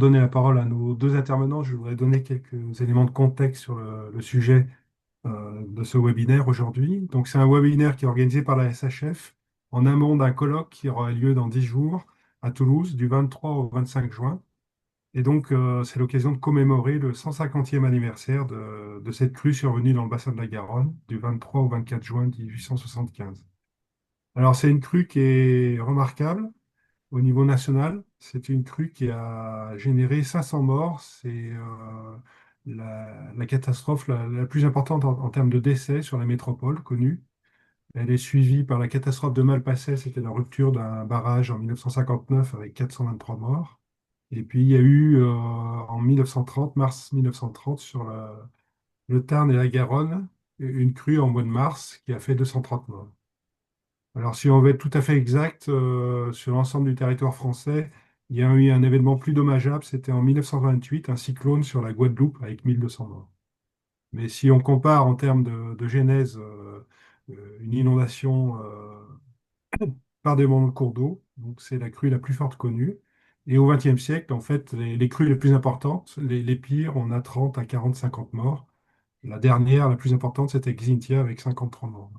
donner la parole à nos deux intervenants, je voudrais donner quelques éléments de contexte sur le sujet de ce webinaire aujourd'hui. Donc, c'est un webinaire qui est organisé par la SHF en amont d'un colloque qui aura lieu dans 10 jours à Toulouse, du 23 au 25 juin. Et donc, c'est l'occasion de commémorer le 150e anniversaire de cette crue survenue dans le bassin de la Garonne, du 23 au 24 juin 1875. Alors, c'est une crue qui est remarquable au niveau national. C'est une crue qui a généré 500 morts. C'est la catastrophe la plus importante en termes de décès sur la métropole connue. Elle est suivie par la catastrophe de Malpasset, c'était la rupture d'un barrage en 1959 avec 423 morts. Et puis il y a eu en 1930, mars 1930, sur le Tarn et la Garonne, une crue en mois de mars qui a fait 230 morts. Alors, si on veut être tout à fait exact, sur l'ensemble du territoire français, il y a eu un événement plus dommageable, c'était en 1928, un cyclone sur la Guadeloupe avec 1200 morts. Mais si on compare en termes de genèse, une inondation par des moments de cours d'eau, donc c'est la crue la plus forte connue. Et au XXe siècle, en fait, les crues les plus importantes, les pires, on a 30 à 40, 50 morts. La dernière, la plus importante, c'était Xintia avec 53 morts.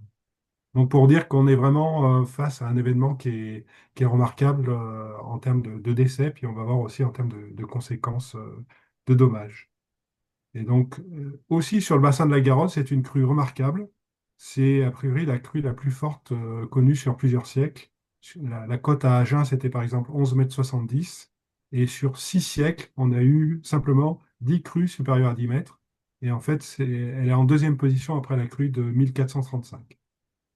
Donc pour dire qu'on est vraiment face à un événement qui est remarquable en termes de décès, puis on va voir aussi en termes de conséquences de dommages. Et donc aussi sur le bassin de la Garonne, c'est une crue remarquable. C'est a priori la crue la plus forte connue sur plusieurs siècles. La cote à Agen, c'était par exemple 11,70 m. Et sur 6 siècles, on a eu simplement 10 crues supérieures à 10 mètres. Et en fait, elle est en deuxième position après la crue de 1435.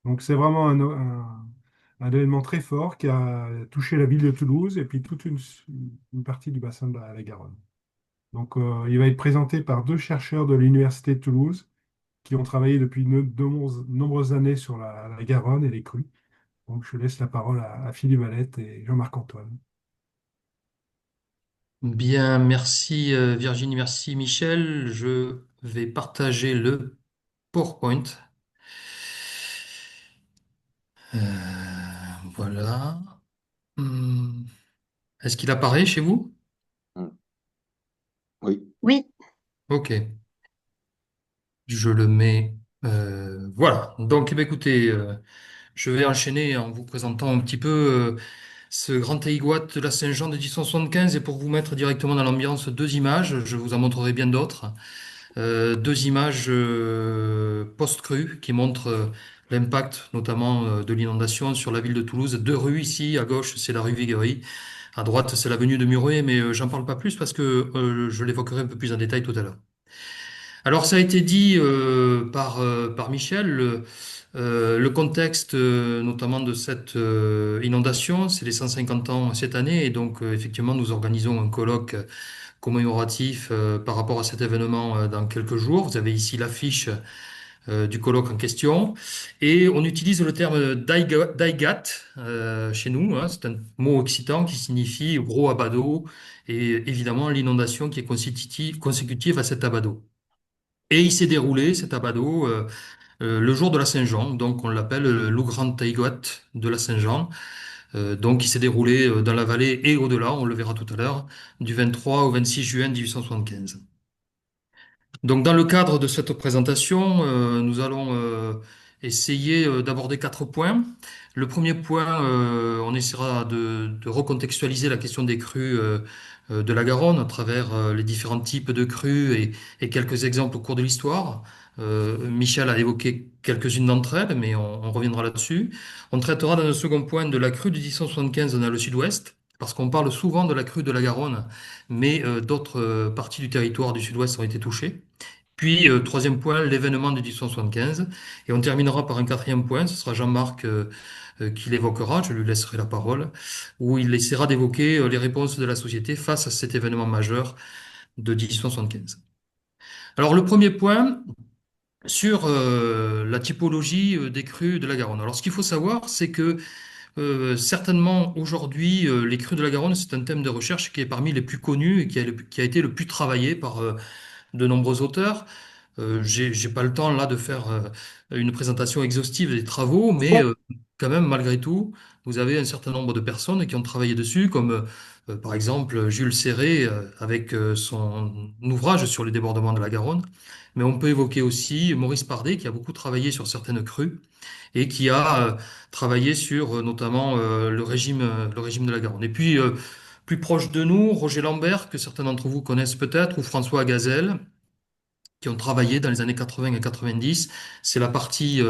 Donc c'est vraiment un événement très fort qui a touché la ville de Toulouse et puis toute une partie du bassin de la Garonne. Donc il va être présenté par deux chercheurs de l'Université de Toulouse qui ont travaillé depuis de nombreuses années sur la Garonne et les crues. Donc je laisse la parole à Philippe Valette et Jean-Marc Antoine. Bien, merci Virginie, merci Michel. Je vais partager le PowerPoint. Euh, voilà. Hum, Est-ce qu'il apparaît chez vous? Mm. Oui. Oui, Ok, je le mets. Voilà. Donc, eh bien, écoutez, je vais enchaîner en vous présentant un petit peu ce grand taïgoat de la Saint-Jean de 1875 et pour vous mettre directement dans l'ambiance, deux images. Je vous en montrerai bien d'autres. Deux images post-crue qui montrent l'impact notamment de l'inondation sur la ville de Toulouse. Deux rues ici, à gauche c'est la rue Viguerie, à droite c'est l'avenue de Muret, mais j'en parle pas plus parce que je l'évoquerai un peu plus en détail tout à l'heure. Alors ça a été dit par Michel, le contexte notamment de cette inondation, c'est les 150 ans cette année et donc effectivement nous organisons un colloque commémoratif par rapport à cet événement dans quelques jours. Vous avez ici l'affiche du colloque en question. Et on utilise le terme daigat chez nous, hein. C'est un mot occitan qui signifie gros abat d'eau et évidemment l'inondation qui est consécutive à cet abat d'eau. Et il s'est déroulé, cet abat d'eau, le jour de la Saint-Jean, donc on l'appelle le grand Taïgot de la Saint-Jean. Donc il s'est déroulé dans la vallée et au-delà, on le verra tout à l'heure, du 23 au 26 juin 1875. Donc, dans le cadre de cette présentation, nous allons essayer d'aborder quatre points. Le premier point, on essaiera de recontextualiser la question des crues de la Garonne à travers les différents types de crues et quelques exemples au cours de l'histoire. Michel a évoqué quelques-unes d'entre elles, mais on reviendra là-dessus. On traitera dans un second point de la crue de 1875 dans le sud-ouest, parce qu'on parle souvent de la crue de la Garonne, mais d'autres parties du territoire du sud-ouest ont été touchées. Puis, troisième point, l'événement de 1875. Et on terminera par un quatrième point, ce sera Jean-Marc qui l'évoquera, je lui laisserai la parole, où il essaiera d'évoquer les réponses de la société face à cet événement majeur de 1875. Alors, le premier point sur la typologie des crues de la Garonne. Alors, ce qu'il faut savoir, c'est que certainement aujourd'hui, les crues de la Garonne, c'est un thème de recherche qui est parmi les plus connus et qui a été le plus travaillé par de nombreux auteurs. J'ai pas le temps là de faire une présentation exhaustive des travaux, mais quand même, malgré tout, vous avez un certain nombre de personnes qui ont travaillé dessus, comme Par exemple, Jules Céré, avec son ouvrage sur les débordements de la Garonne. Mais on peut évoquer aussi Maurice Pardet, qui a beaucoup travaillé sur certaines crues et qui a travaillé sur notamment le régime de la Garonne. Et puis, plus proche de nous, Roger Lambert, que certains d'entre vous connaissent peut-être, ou François Gazelle, qui ont travaillé dans les années 80 et 90. C'est la partie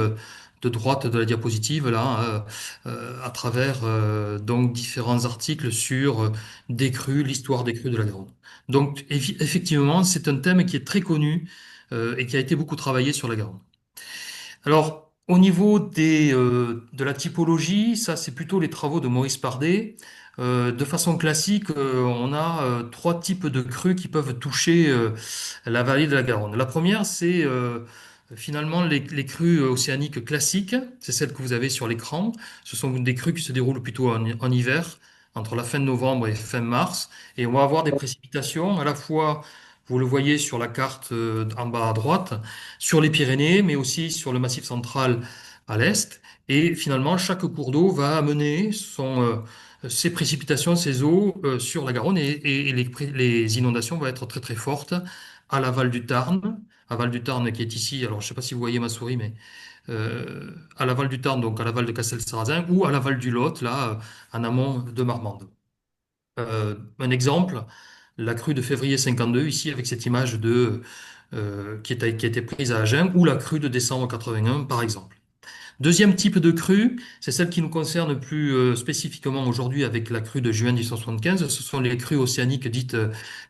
de droite de la diapositive, là, à travers donc différents articles sur des crues, l'histoire des crues de la Garonne. Donc, effectivement, c'est un thème qui est très connu et qui a été beaucoup travaillé sur la Garonne. Alors, au niveau de la typologie, ça c'est plutôt les travaux de Maurice Pardet. De façon classique, on a trois types de crues qui peuvent toucher la vallée de la Garonne. La première, c'est finalement les crues océaniques classiques, c'est celles que vous avez sur l'écran. Ce sont des crues qui se déroulent plutôt en hiver, entre la fin de novembre et fin mars. Et on va avoir des précipitations à la fois, vous le voyez sur la carte en bas à droite, sur les Pyrénées, mais aussi sur le Massif central à l'est. Et finalement, chaque cours d'eau va amener ses précipitations, ses eaux sur la Garonne et les inondations vont être très très fortes à l'aval du Tarn. Aval du Tarn qui est ici, alors je ne sais pas si vous voyez ma souris, mais à l'aval du Tarn, donc à l'aval de Castel-Sarrazin, ou à l'aval du Lot, là, en amont de Marmande. Un exemple, la crue de février 52, ici, avec cette image qui a été prise à Agen, ou la crue de décembre 81, par exemple. Deuxième type de crue, c'est celle qui nous concerne plus spécifiquement aujourd'hui avec la crue de juin 1875. Ce sont les crues océaniques dites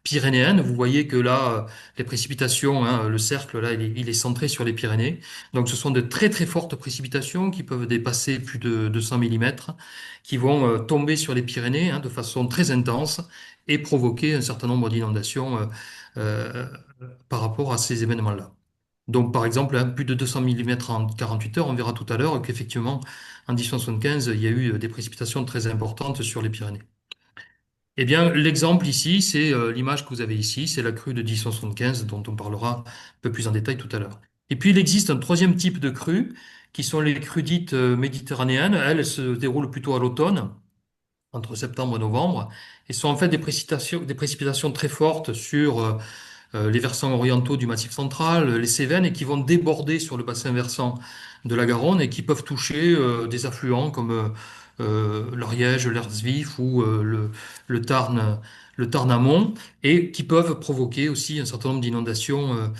pyrénéennes. Vous voyez que là, les précipitations, hein, le cercle, là, il est centré sur les Pyrénées. Donc, ce sont de très très fortes précipitations qui peuvent dépasser plus de 200 millimètres, qui vont tomber sur les Pyrénées hein, de façon très intense et provoquer un certain nombre d'inondations euh, par rapport à ces événements-là. Donc, par exemple, hein, plus de 200 millimètres en 48 heures, on verra tout à l'heure qu'effectivement, en 1075, il y a eu des précipitations très importantes sur les Pyrénées. Eh bien, l'exemple ici, c'est l'image que vous avez ici, c'est la crue de 1075, dont on parlera un peu plus en détail tout à l'heure. Et puis, il existe un troisième type de crues, qui sont les crues dites méditerranéennes. Elles se déroulent plutôt à l'automne, entre septembre et novembre, et sont en fait des précipitations très fortes sur les versants orientaux du Massif central, les Cévennes, et qui vont déborder sur le bassin versant de la Garonne et qui peuvent toucher des affluents comme l'Ariège, l'Erzvif ou le Tarn amont, et qui peuvent provoquer aussi un certain nombre d'inondations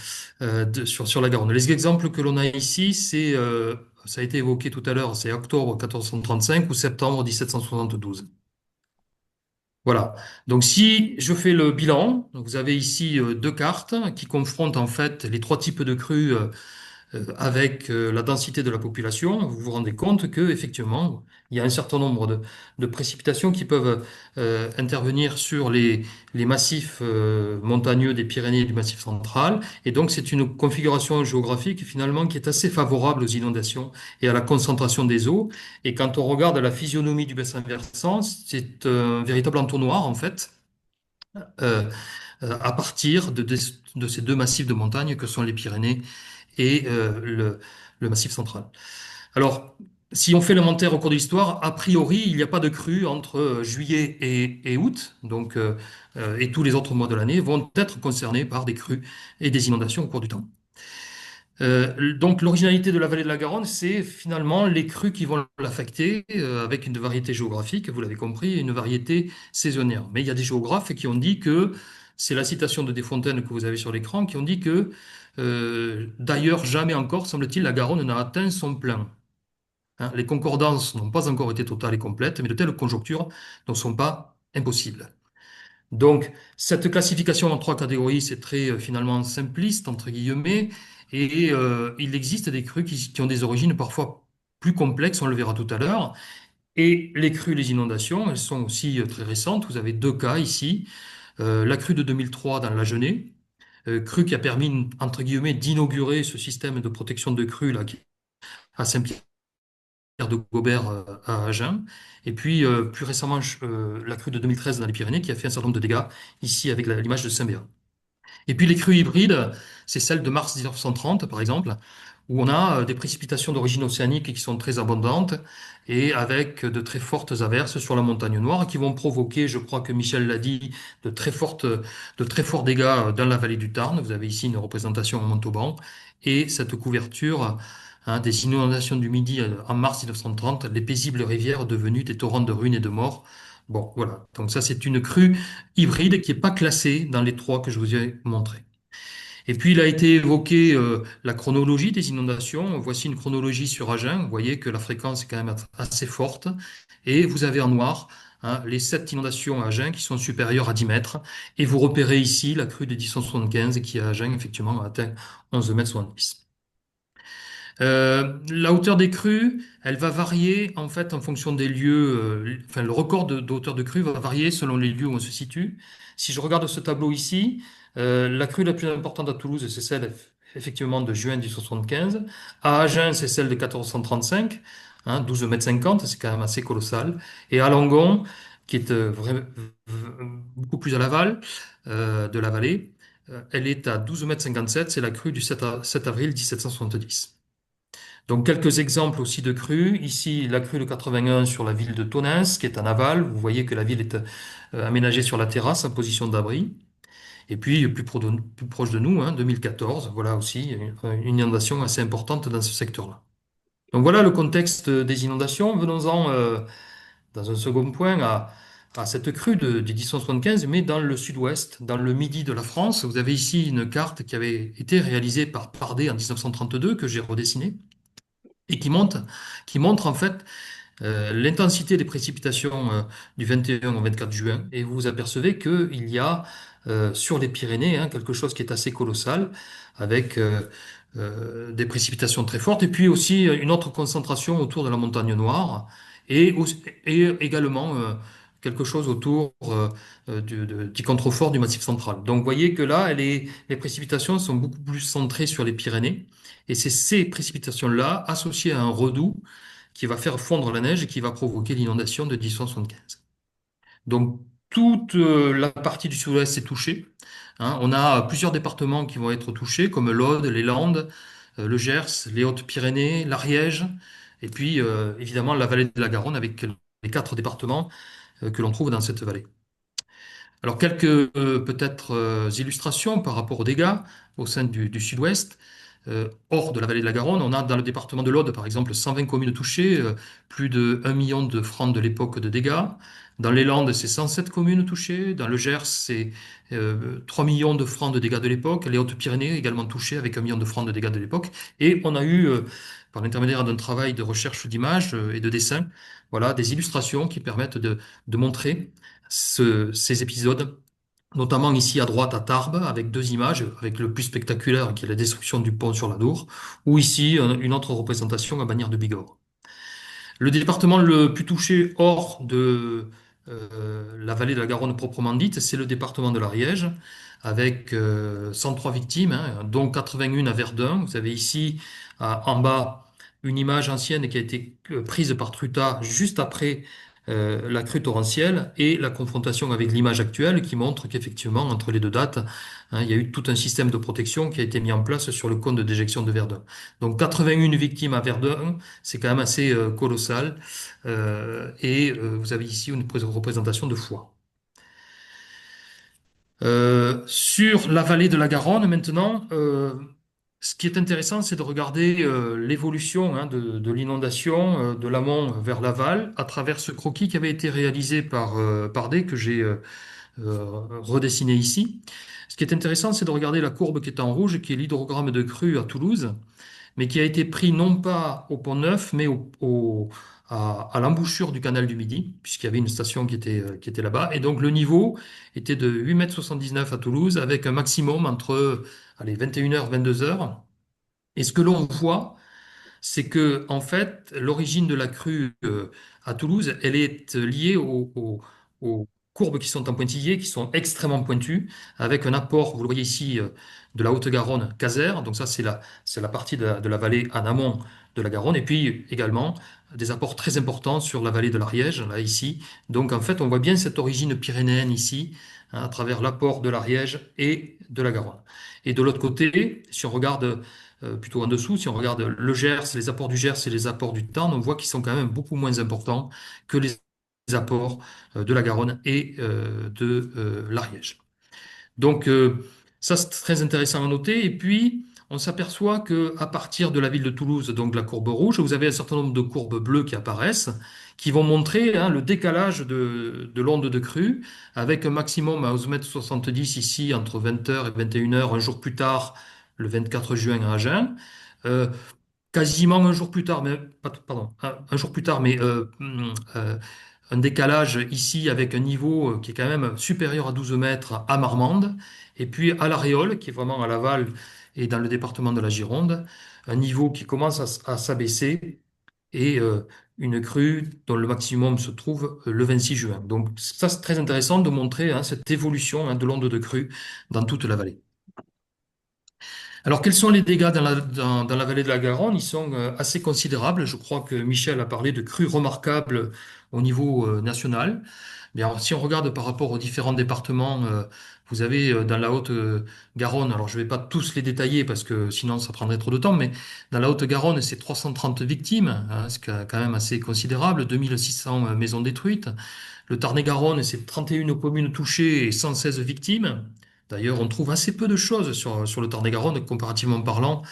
sur la Garonne. Les exemples que l'on a ici, ça a été évoqué tout à l'heure, c'est octobre 1435 ou septembre 1772. Voilà. Donc, si je fais le bilan, vous avez ici deux cartes qui confrontent en fait les trois types de crues avec la densité de la population. Vous vous rendez compte que effectivement, il y a un certain nombre de précipitations qui peuvent intervenir sur les massifs montagneux des Pyrénées et du Massif central. Et donc, c'est une configuration géographique finalement qui est assez favorable aux inondations et à la concentration des eaux. Et quand on regarde la physionomie du bassin versant, c'est un véritable entonnoir en fait. euh, à partir de ces deux massifs de montagnes que sont les Pyrénées et le Massif central. Alors, si on fait l'inventaire au cours de l'histoire, a priori, il n'y a pas de crue entre juillet et août, donc, et tous les autres mois de l'année vont être concernés par des crues et des inondations au cours du temps. Donc l'originalité de la vallée de la Garonne, c'est finalement les crues qui vont l'affecter, avec une variété géographique, vous l'avez compris, et une variété saisonnière. Mais il y a des géographes qui ont dit que, c'est la citation de Desfontaines que vous avez sur l'écran, qui ont dit que, d'ailleurs, jamais encore, semble-t-il, la Garonne n'a atteint son plein. Hein, les concordances n'ont pas encore été totales et complètes, mais de telles conjonctures ne sont pas impossibles. Donc, cette classification en trois catégories, c'est très finalement simpliste, entre guillemets, et il existe des crues qui ont des origines parfois plus complexes, on le verra tout à l'heure. Et les crues, les inondations, elles sont aussi très récentes. Vous avez deux cas ici. La crue de 2003 dans l'Agenais, crue qui a permis, entre guillemets, d'inaugurer ce système de protection de crues là, à Saint-Pierre de Gobert à Agen. Et puis, plus récemment, la crue de 2013 dans les Pyrénées qui a fait un certain nombre de dégâts, ici avec l'image de Saint-Béat. Et puis les crues hybrides, c'est celle de mars 1930, par exemple, où on a des précipitations d'origine océanique qui sont très abondantes et avec de très fortes averses sur la montagne noire qui vont provoquer, je crois que Michel l'a dit, de très forts dégâts dans la vallée du Tarn. Vous avez ici une représentation en Montauban et cette couverture, hein, des inondations du Midi en mars 1930, les paisibles rivières devenues des torrents de ruines et de morts. Bon, voilà. Donc ça, c'est une crue hybride qui n'est pas classé dans les trois que je vous ai montrés. Et puis il a été évoqué la chronologie des inondations. Voici une chronologie sur Agen. Vous voyez que la fréquence est quand même assez forte. Et vous avez en noir, hein, les 7 inondations à Agen qui sont supérieures à 10 mètres. Et vous repérez ici la crue de 1075 qui à Agen effectivement a atteint 11 mètres 70. La hauteur des crues, elle va varier en fait en fonction des lieux. Enfin, le record de hauteur de crue va varier selon les lieux où on se situe. Si je regarde ce tableau ici, la crue la plus importante à Toulouse, c'est celle effectivement de juin 1875. À Agen, c'est celle de 1435, hein, 12 mètres 50, c'est quand même assez colossal. Et à Langon, qui est beaucoup plus à l'aval de la vallée, elle est à 12 mètres 57, c'est la crue du 7 avril 1770. Donc quelques exemples aussi de crues. Ici, la crue de 81 sur la ville de Tonnes, qui est en aval. Vous voyez que la ville est aménagée sur la terrasse en position d'abri. Et puis, plus proche de nous, hein, 2014, voilà aussi une inondation assez importante dans ce secteur-là. Donc voilà le contexte des inondations. Venons-en dans un second point à cette crue de 1075, mais dans le sud-ouest, dans le midi de la France. Vous avez ici une carte qui avait été réalisée par Pardet en 1932, que j'ai redessinée et qui montre en fait l'intensité des précipitations du 21 au 24 juin. Et vous vous apercevez qu'il y a sur les Pyrénées hein, quelque chose qui est assez colossal, avec des précipitations très fortes, et puis aussi une autre concentration autour de la montagne Noire, et également quelque chose autour du contrefort du Massif central. Donc vous voyez que là, les précipitations sont beaucoup plus centrées sur les Pyrénées, et c'est ces précipitations-là, associées à un redout, qui va faire fondre la neige et qui va provoquer l'inondation de 1075. Donc, toute la partie du sud-ouest est touchée, hein. On a plusieurs départements qui vont être touchés, comme l'Aude, les Landes, le Gers, les Hautes-Pyrénées, l'Ariège, et puis évidemment la vallée de la Garonne avec les 4 départements que l'on trouve dans cette vallée. Alors, quelques peut-être illustrations par rapport aux dégâts au sein du sud-ouest. Hors de la vallée de la Garonne, on a dans le département de l'Aude, par exemple, 120 communes touchées, plus de 1 million de francs de l'époque de dégâts. Dans les Landes, c'est 107 communes touchées. Dans le Gers, c'est 3 millions de francs de dégâts de l'époque. Les Hautes-Pyrénées également touchées avec 1 million de francs de dégâts de l'époque. Et on a eu, par l'intermédiaire d'un travail de recherche d'images et de dessin, voilà, des illustrations qui permettent de montrer ces épisodes, notamment ici à droite à Tarbes, avec 2 images, avec le plus spectaculaire qui est la destruction du pont sur la Dour, ou ici une autre représentation à Bagnères de Bigorre. Le département le plus touché hors de la vallée de la Garonne proprement dite, c'est le département de l'Ariège, avec 103 victimes, hein, dont 81 à Verdun. Vous avez ici en bas une image ancienne qui a été prise par Truta juste après la crue torrentielle et la confrontation avec l'image actuelle qui montre qu'effectivement, entre les deux dates, hein, il y a eu tout un système de protection qui a été mis en place sur le cône de déjection de Verdun. Donc 81 victimes à Verdun, c'est quand même assez colossal. Vous avez ici une représentation de foie. Sur la vallée de la Garonne, maintenant, ce qui est intéressant, c'est de regarder l'évolution hein, de l'inondation de l'amont vers l'aval à travers ce croquis qui avait été réalisé par Pardet, que j'ai redessiné ici. Ce qui est intéressant, c'est de regarder la courbe qui est en rouge, qui est l'hydrogramme de crue à Toulouse, mais qui a été pris non pas au Pont Neuf, mais à l'embouchure du canal du Midi, puisqu'il y avait une station qui était là-bas. Et donc le niveau était de 8,79 m à Toulouse, avec un maximum entre allez, 21 h, 22 h. Et ce que l'on voit, c'est que en fait, l'origine de la crue à Toulouse, elle est liée aux courbes qui sont en pointillé, qui sont extrêmement pointues, avec un apport, vous le voyez ici, de la Haute-Garonne, Caser. Donc ça, c'est la partie de la vallée en amont de la Garonne, et puis également des apports très importants sur la vallée de l'Ariège, là, ici. Donc, en fait, on voit bien cette origine pyrénéenne ici, hein, à travers l'apport de l'Ariège et de la Garonne. Et de l'autre côté, si on regarde plutôt en dessous, si on regarde le Gers, les apports du Gers et les apports du Tarn, on voit qu'ils sont quand même beaucoup moins importants que les apports de la Garonne et de l'Ariège. Donc, ça, c'est très intéressant à noter. Et puis, on s'aperçoit que à partir de la ville de Toulouse, donc la courbe rouge, vous avez un certain nombre de courbes bleues qui apparaissent, qui vont montrer hein, le décalage de l'onde de crue, avec un maximum à 11,70 m ici, entre 20 h et 21 h, un jour plus tard, le 24 juin à Agen. Euh, Quasiment un jour plus tard, mais pardon, un jour plus tard, mais un décalage ici avec un niveau qui est quand même supérieur à 12 mètres à Marmande, et puis à l'Aréole, qui est vraiment à Laval et dans le département de la Gironde, un niveau qui commence à s'abaisser et une crue dont le maximum se trouve le 26 juin. Donc ça, c'est très intéressant de montrer hein, cette évolution hein, de l'onde de crue dans toute la vallée. Alors, quels sont les dégâts dans la vallée de la Garonne? Ils sont assez considérables. Je crois que Michel a parlé de crues remarquables au niveau national. Mais alors, si on regarde par rapport aux différents départements, vous avez dans la Haute-Garonne, alors je ne vais pas tous les détailler parce que sinon ça prendrait trop de temps, mais dans la Haute-Garonne, c'est 330 victimes, hein, ce qui est quand même assez considérable, 2600 maisons détruites. Le Tarn-et-Garonne, c'est 31 communes touchées et 116 victimes. D'ailleurs, on trouve assez peu de choses sur le Tarn-et-Garonne, comparativement parlant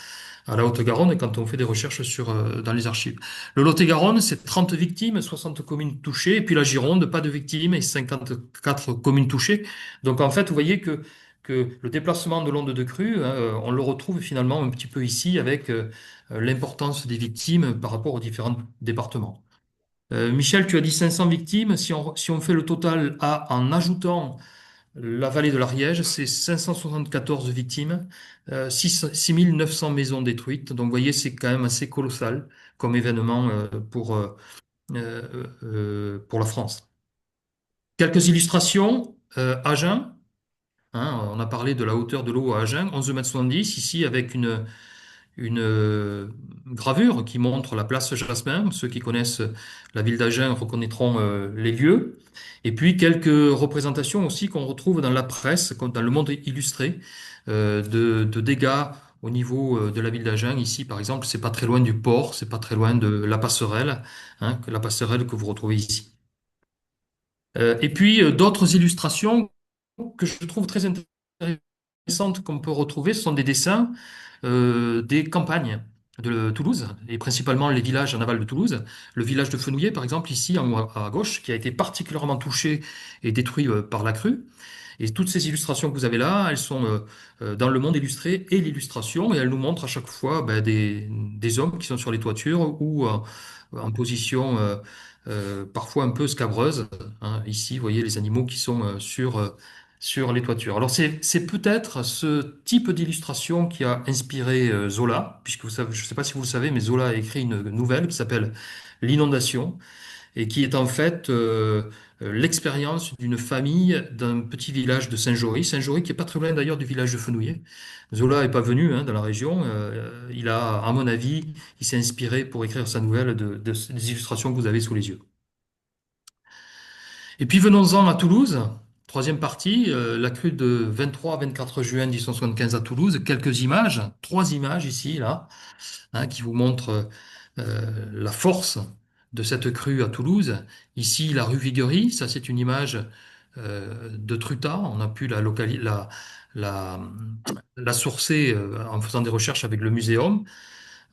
à la Haute-Garonne, quand on fait des recherches dans les archives. Le Lot-et-Garonne, c'est 30 victimes, 60 communes touchées, et puis la Gironde, pas de victimes et 54 communes touchées. Donc en fait, vous voyez que le déplacement de l'onde de crue, hein, on le retrouve finalement un petit peu ici avec l'importance des victimes par rapport aux différents départements. Michel, tu as dit 500 victimes. Si on fait le total en ajoutant la vallée de l'Ariège, c'est 574 victimes, 6900 maisons détruites. Donc, vous voyez, c'est quand même assez colossal comme événement pour la France. Quelques illustrations. Agen, hein, on a parlé de la hauteur de l'eau à Agen, 11,70 m, ici avec une gravure qui montre la place Jasmin. Ceux qui connaissent la ville d'Agen reconnaîtront les lieux. Et puis quelques représentations aussi qu'on retrouve dans la presse, comme dans le Monde illustré, de dégâts au niveau de la ville d'Agen. Ici, par exemple, c'est pas très loin du port, c'est pas très loin de la passerelle, hein, la passerelle que vous retrouvez ici. Et puis d'autres illustrations que je trouve très intéressantes qu'on peut retrouver, ce sont des dessins des campagnes de Toulouse, et principalement les villages en aval de Toulouse. Le village de Fenouillet, par exemple, ici en haut à gauche, qui a été particulièrement touché et détruit par la crue. Et toutes ces illustrations que vous avez là, elles sont dans le monde illustré et l'illustration, et elles nous montrent à chaque fois ben, des hommes qui sont sur les toitures ou en position parfois un peu scabreuse, hein. Ici, vous voyez les animaux qui sont sur les toitures. Alors c'est peut-être ce type d'illustration qui a inspiré Zola, puisque vous savez, je ne sais pas si vous le savez, mais Zola a écrit une nouvelle qui s'appelle L'Inondation, et qui est en fait l'expérience d'une famille d'un petit village de Saint-Jory. Saint-Jory qui est pas très loin d'ailleurs du village de Fenouillet. Zola est pas venu hein, dans la région. Il a, à mon avis, il s'est inspiré pour écrire sa nouvelle des illustrations que vous avez sous les yeux. Et puis venons-en à Toulouse. Troisième partie, la crue de 23 à 24 juin 1875 à Toulouse. Quelques images, trois images ici, là, hein, qui vous montrent la force de cette crue à Toulouse. Ici, la rue Viguerie, ça c'est une image de Truta. On a pu la, la sourcer en faisant des recherches avec le muséum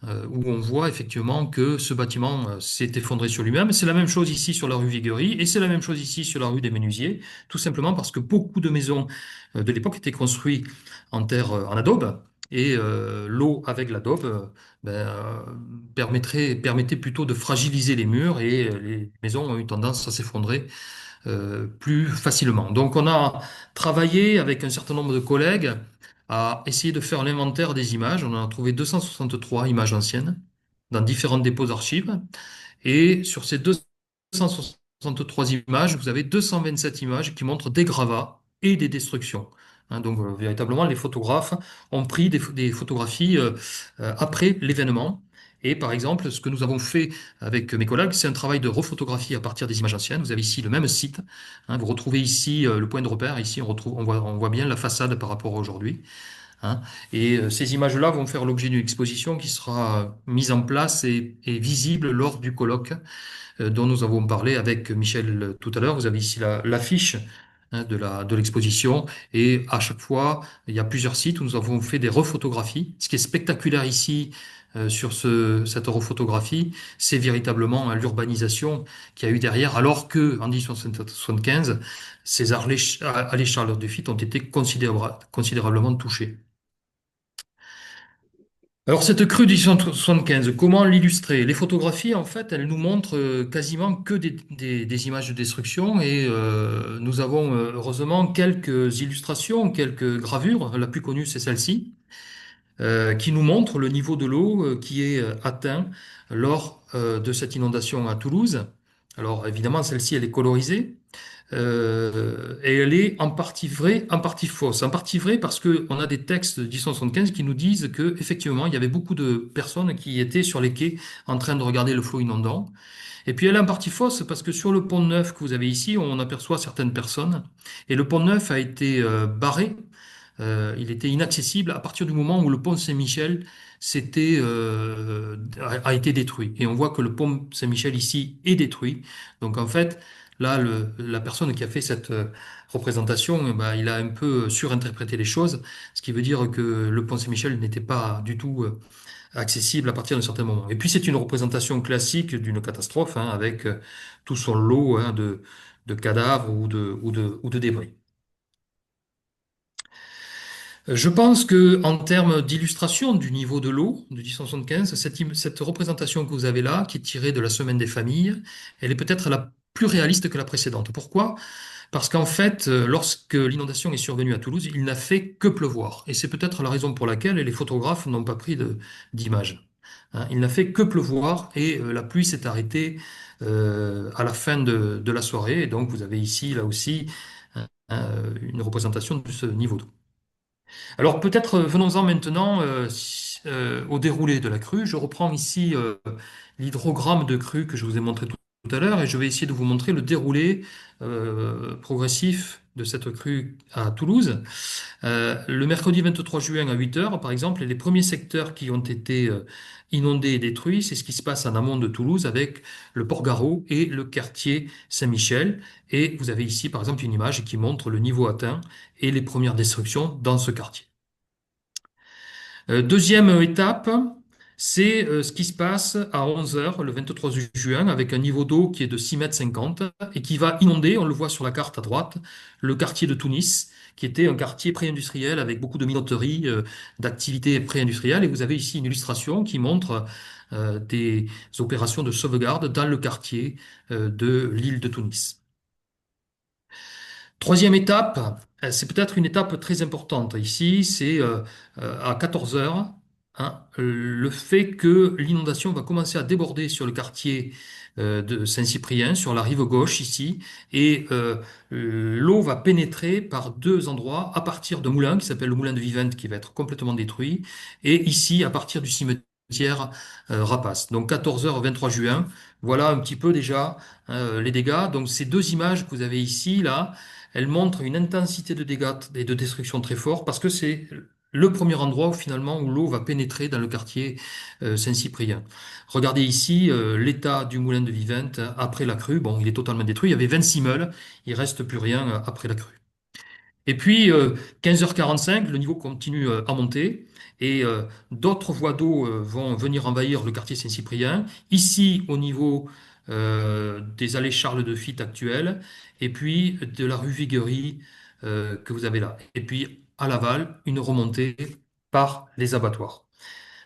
où on voit effectivement que ce bâtiment s'est effondré sur lui-même. C'est la même chose ici sur la rue Viguerie et c'est la même chose ici sur la rue des Menuisiers, tout simplement parce que beaucoup de maisons de l'époque étaient construites en terre, en adobe, et l'eau avec l'adobe permettait plutôt de fragiliser les murs et les maisons ont eu tendance à s'effondrer plus facilement. Donc on a travaillé avec un certain nombre de collègues à essayer de faire l'inventaire des images. On en a trouvé 263 images anciennes dans différents dépôts d'archives. Et sur ces 263 images, vous avez 227 images qui montrent des gravats et des destructions. Hein, donc véritablement, les photographes ont pris des photographies après l'événement. Et par exemple, ce que nous avons fait avec mes collègues, c'est un travail de rephotographie à partir des images anciennes. Vous avez ici le même site, hein. Vous retrouvez ici le point de repère. Ici, on voit bien la façade par rapport à aujourd'hui, hein. Et ces images-là vont faire l'objet d'une exposition qui sera mise en place et visible lors du colloque dont nous avons parlé avec Michel tout à l'heure. Vous avez ici l'affiche, hein, de l'exposition. Et à chaque fois, il y a plusieurs sites où nous avons fait des refotographies. Ce qui est spectaculaire ici, sur cette rephotographie, c'est véritablement, hein, l'urbanisation qu'il y a eu derrière, alors que en 1875, ces allées Charles-de-Witt ont été considérablement touchées. Alors, cette crue du 175, comment l'illustrer? Les photographies, en fait, elles nous montrent quasiment que des images de destruction et nous avons heureusement quelques illustrations, quelques gravures. La plus connue, c'est celle-ci, qui nous montre le niveau de l'eau qui est atteint lors de cette inondation à Toulouse. Alors, évidemment, celle-ci, elle est colorisée. Et elle est en partie vraie, en partie fausse. En partie vraie parce qu'on a des textes de 1875 qui nous disent que effectivement il y avait beaucoup de personnes qui étaient sur les quais en train de regarder le flot inondant. Et puis elle est en partie fausse parce que sur le pont Neuf que vous avez ici, on aperçoit certaines personnes. Et le pont Neuf a été barré, il était inaccessible à partir du moment où le pont Saint-Michel a été détruit. Et on voit que le pont Saint-Michel ici est détruit. Donc en fait, là, la personne qui a fait cette représentation, eh ben, il a un peu surinterprété les choses, ce qui veut dire que le pont Saint-Michel n'était pas du tout accessible à partir d'un certain moment. Et puis c'est une représentation classique d'une catastrophe, hein, avec tout son lot, hein, de cadavres ou de débris. Je pense que en termes d'illustration du niveau de l'eau de 1075, cette représentation que vous avez là, qui est tirée de la Semaine des familles, elle est peut-être la plus réaliste que la précédente. Pourquoi? Parce qu'en fait, lorsque l'inondation est survenue à Toulouse, il n'a fait que pleuvoir. Et c'est peut-être la raison pour laquelle les photographes n'ont pas pris d'image. Hein, il n'a fait que pleuvoir et la pluie s'est arrêtée à la fin de la soirée. Et donc vous avez ici, là aussi, une représentation de ce niveau d'eau. Alors peut-être venons-en maintenant au déroulé de la crue. Je reprends ici l'hydrogramme de crue que je vous ai montré tout à l'heure et je vais essayer de vous montrer le déroulé progressif de cette crue à Toulouse. Le mercredi 23 juin à 8 heures, par exemple, les premiers secteurs qui ont été inondés et détruits, c'est ce qui se passe en amont de Toulouse avec le Port-Garot et le quartier Saint-Michel. Et vous avez ici, par exemple, une image qui montre le niveau atteint et les premières destructions dans ce quartier. Deuxième étape, c'est ce qui se passe à 11 heures le 23 juin avec un niveau d'eau qui est de 6,50 m et qui va inonder, on le voit sur la carte à droite, le quartier de Tunis, qui était un quartier pré-industriel avec beaucoup de minoteries, d'activités pré-industrielles. Et vous avez ici une illustration qui montre des opérations de sauvegarde dans le quartier de l'île de Tunis. Troisième étape, c'est peut-être une étape très importante. Ici, c'est à 14 heures, hein, le fait que l'inondation va commencer à déborder sur le quartier de Saint-Cyprien, sur la rive gauche ici, et l'eau va pénétrer par deux endroits, à partir de moulin qui s'appelle le moulin de Vivente, qui va être complètement détruit, et ici, à partir du cimetière Rapace. Donc 14 heures 23 juin, voilà un petit peu déjà les dégâts. Donc ces deux images que vous avez ici, là, elle montre une intensité de dégâts et de destruction très fort parce que c'est le premier endroit où finalement où l'eau va pénétrer dans le quartier Saint-Cyprien. Regardez ici l'état du moulin de Vivente après la crue. Bon, il est totalement détruit. Il y avait 26 meules. Il reste plus rien après la crue. Et puis, 15h45, le niveau continue à monter et d'autres voies d'eau vont venir envahir le quartier Saint-Cyprien. Ici, au niveau des allées Charles de Fitte actuelles, et puis de la rue Viguerie que vous avez là. Et puis, à l'aval, une remontée par les abattoirs.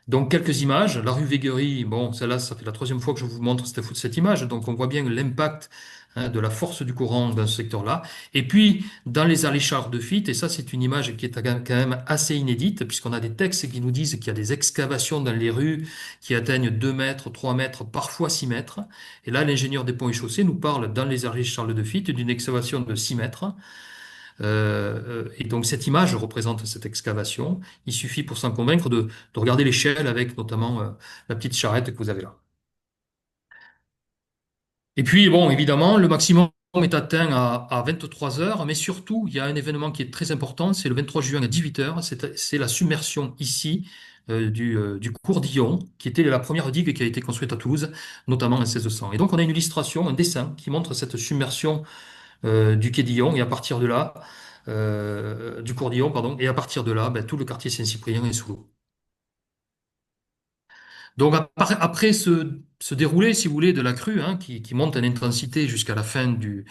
Donc, quelques images. La rue Véguerie, bon, celle-là, ça fait la troisième fois que je vous montre cette image. Donc, on voit bien l'impact, hein, de la force du courant dans ce secteur-là. Et puis, dans les allées Charles de Fitte, et ça, c'est une image qui est quand même assez inédite, puisqu'on a des textes qui nous disent qu'il y a des excavations dans les rues qui atteignent 2 mètres, 3 mètres, parfois 6 mètres. Et là, l'ingénieur des ponts et chaussées nous parle, dans les allées Charles de Fitte, d'une excavation de 6 mètres Et donc cette image représente cette excavation. Il suffit pour s'en convaincre de regarder l'échelle avec notamment la petite charrette que vous avez là. Et puis, bon, évidemment, le maximum est atteint à 23 heures, mais surtout, il y a un événement qui est très important, c'est le 23 juin à 18 heures, c'est la submersion ici du cours d'Illon, qui était la première digue qui a été construite à Toulouse, notamment en 1600. Et donc, on a une illustration, un dessin qui montre cette submersion du quai d'Illon, et à partir de là, du cours d'Illon, pardon, et à partir de là, ben, tout le quartier Saint-Cyprien est sous l'eau. Donc après ce déroulé, si vous voulez, de la crue, hein, qui monte en intensité jusqu'à la fin de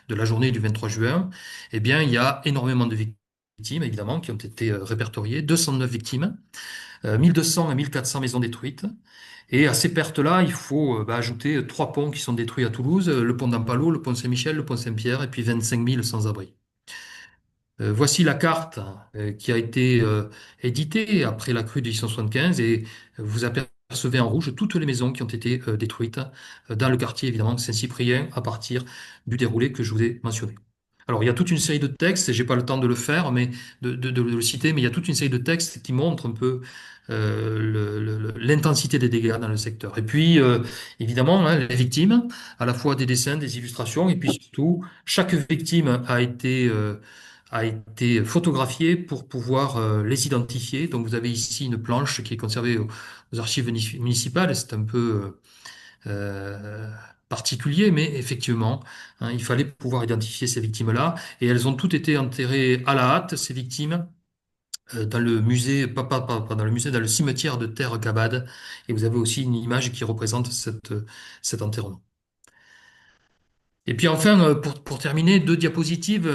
la journée du 23 juin, eh bien, il y a énormément de victimes, évidemment, qui ont été répertoriées, 209 victimes, 1200 à 1400 maisons détruites. Et à ces pertes-là, il faut ajouter trois ponts qui sont détruits à Toulouse, le pont d'Ampalo, le pont Saint-Michel, le pont Saint-Pierre, et puis 25 000 sans-abri. Voici la carte qui a été éditée après la crue de 1875 et vous apercevez en rouge toutes les maisons qui ont été détruites dans le quartier évidemment Saint-Cyprien à partir du déroulé que je vous ai mentionné. Alors il y a toute une série de textes, j'ai pas le temps de le faire, mais de le citer, mais il y a toute une série de textes qui montrent un peu l'intensité des dégâts dans le secteur. Et puis évidemment hein, les victimes, à la fois des dessins, des illustrations, et puis surtout chaque victime a été photographiées pour pouvoir les identifier. Donc vous avez ici une planche qui est conservée aux archives municipales. C'est un peu particulier, mais effectivement, hein, il fallait pouvoir identifier ces victimes-là. Et elles ont toutes été enterrées à la hâte, ces victimes, dans le musée, pas dans le musée, dans le cimetière de Terre-Gabade. Et vous avez aussi une image qui représente cet enterrement. Et puis enfin, pour terminer, deux diapositives,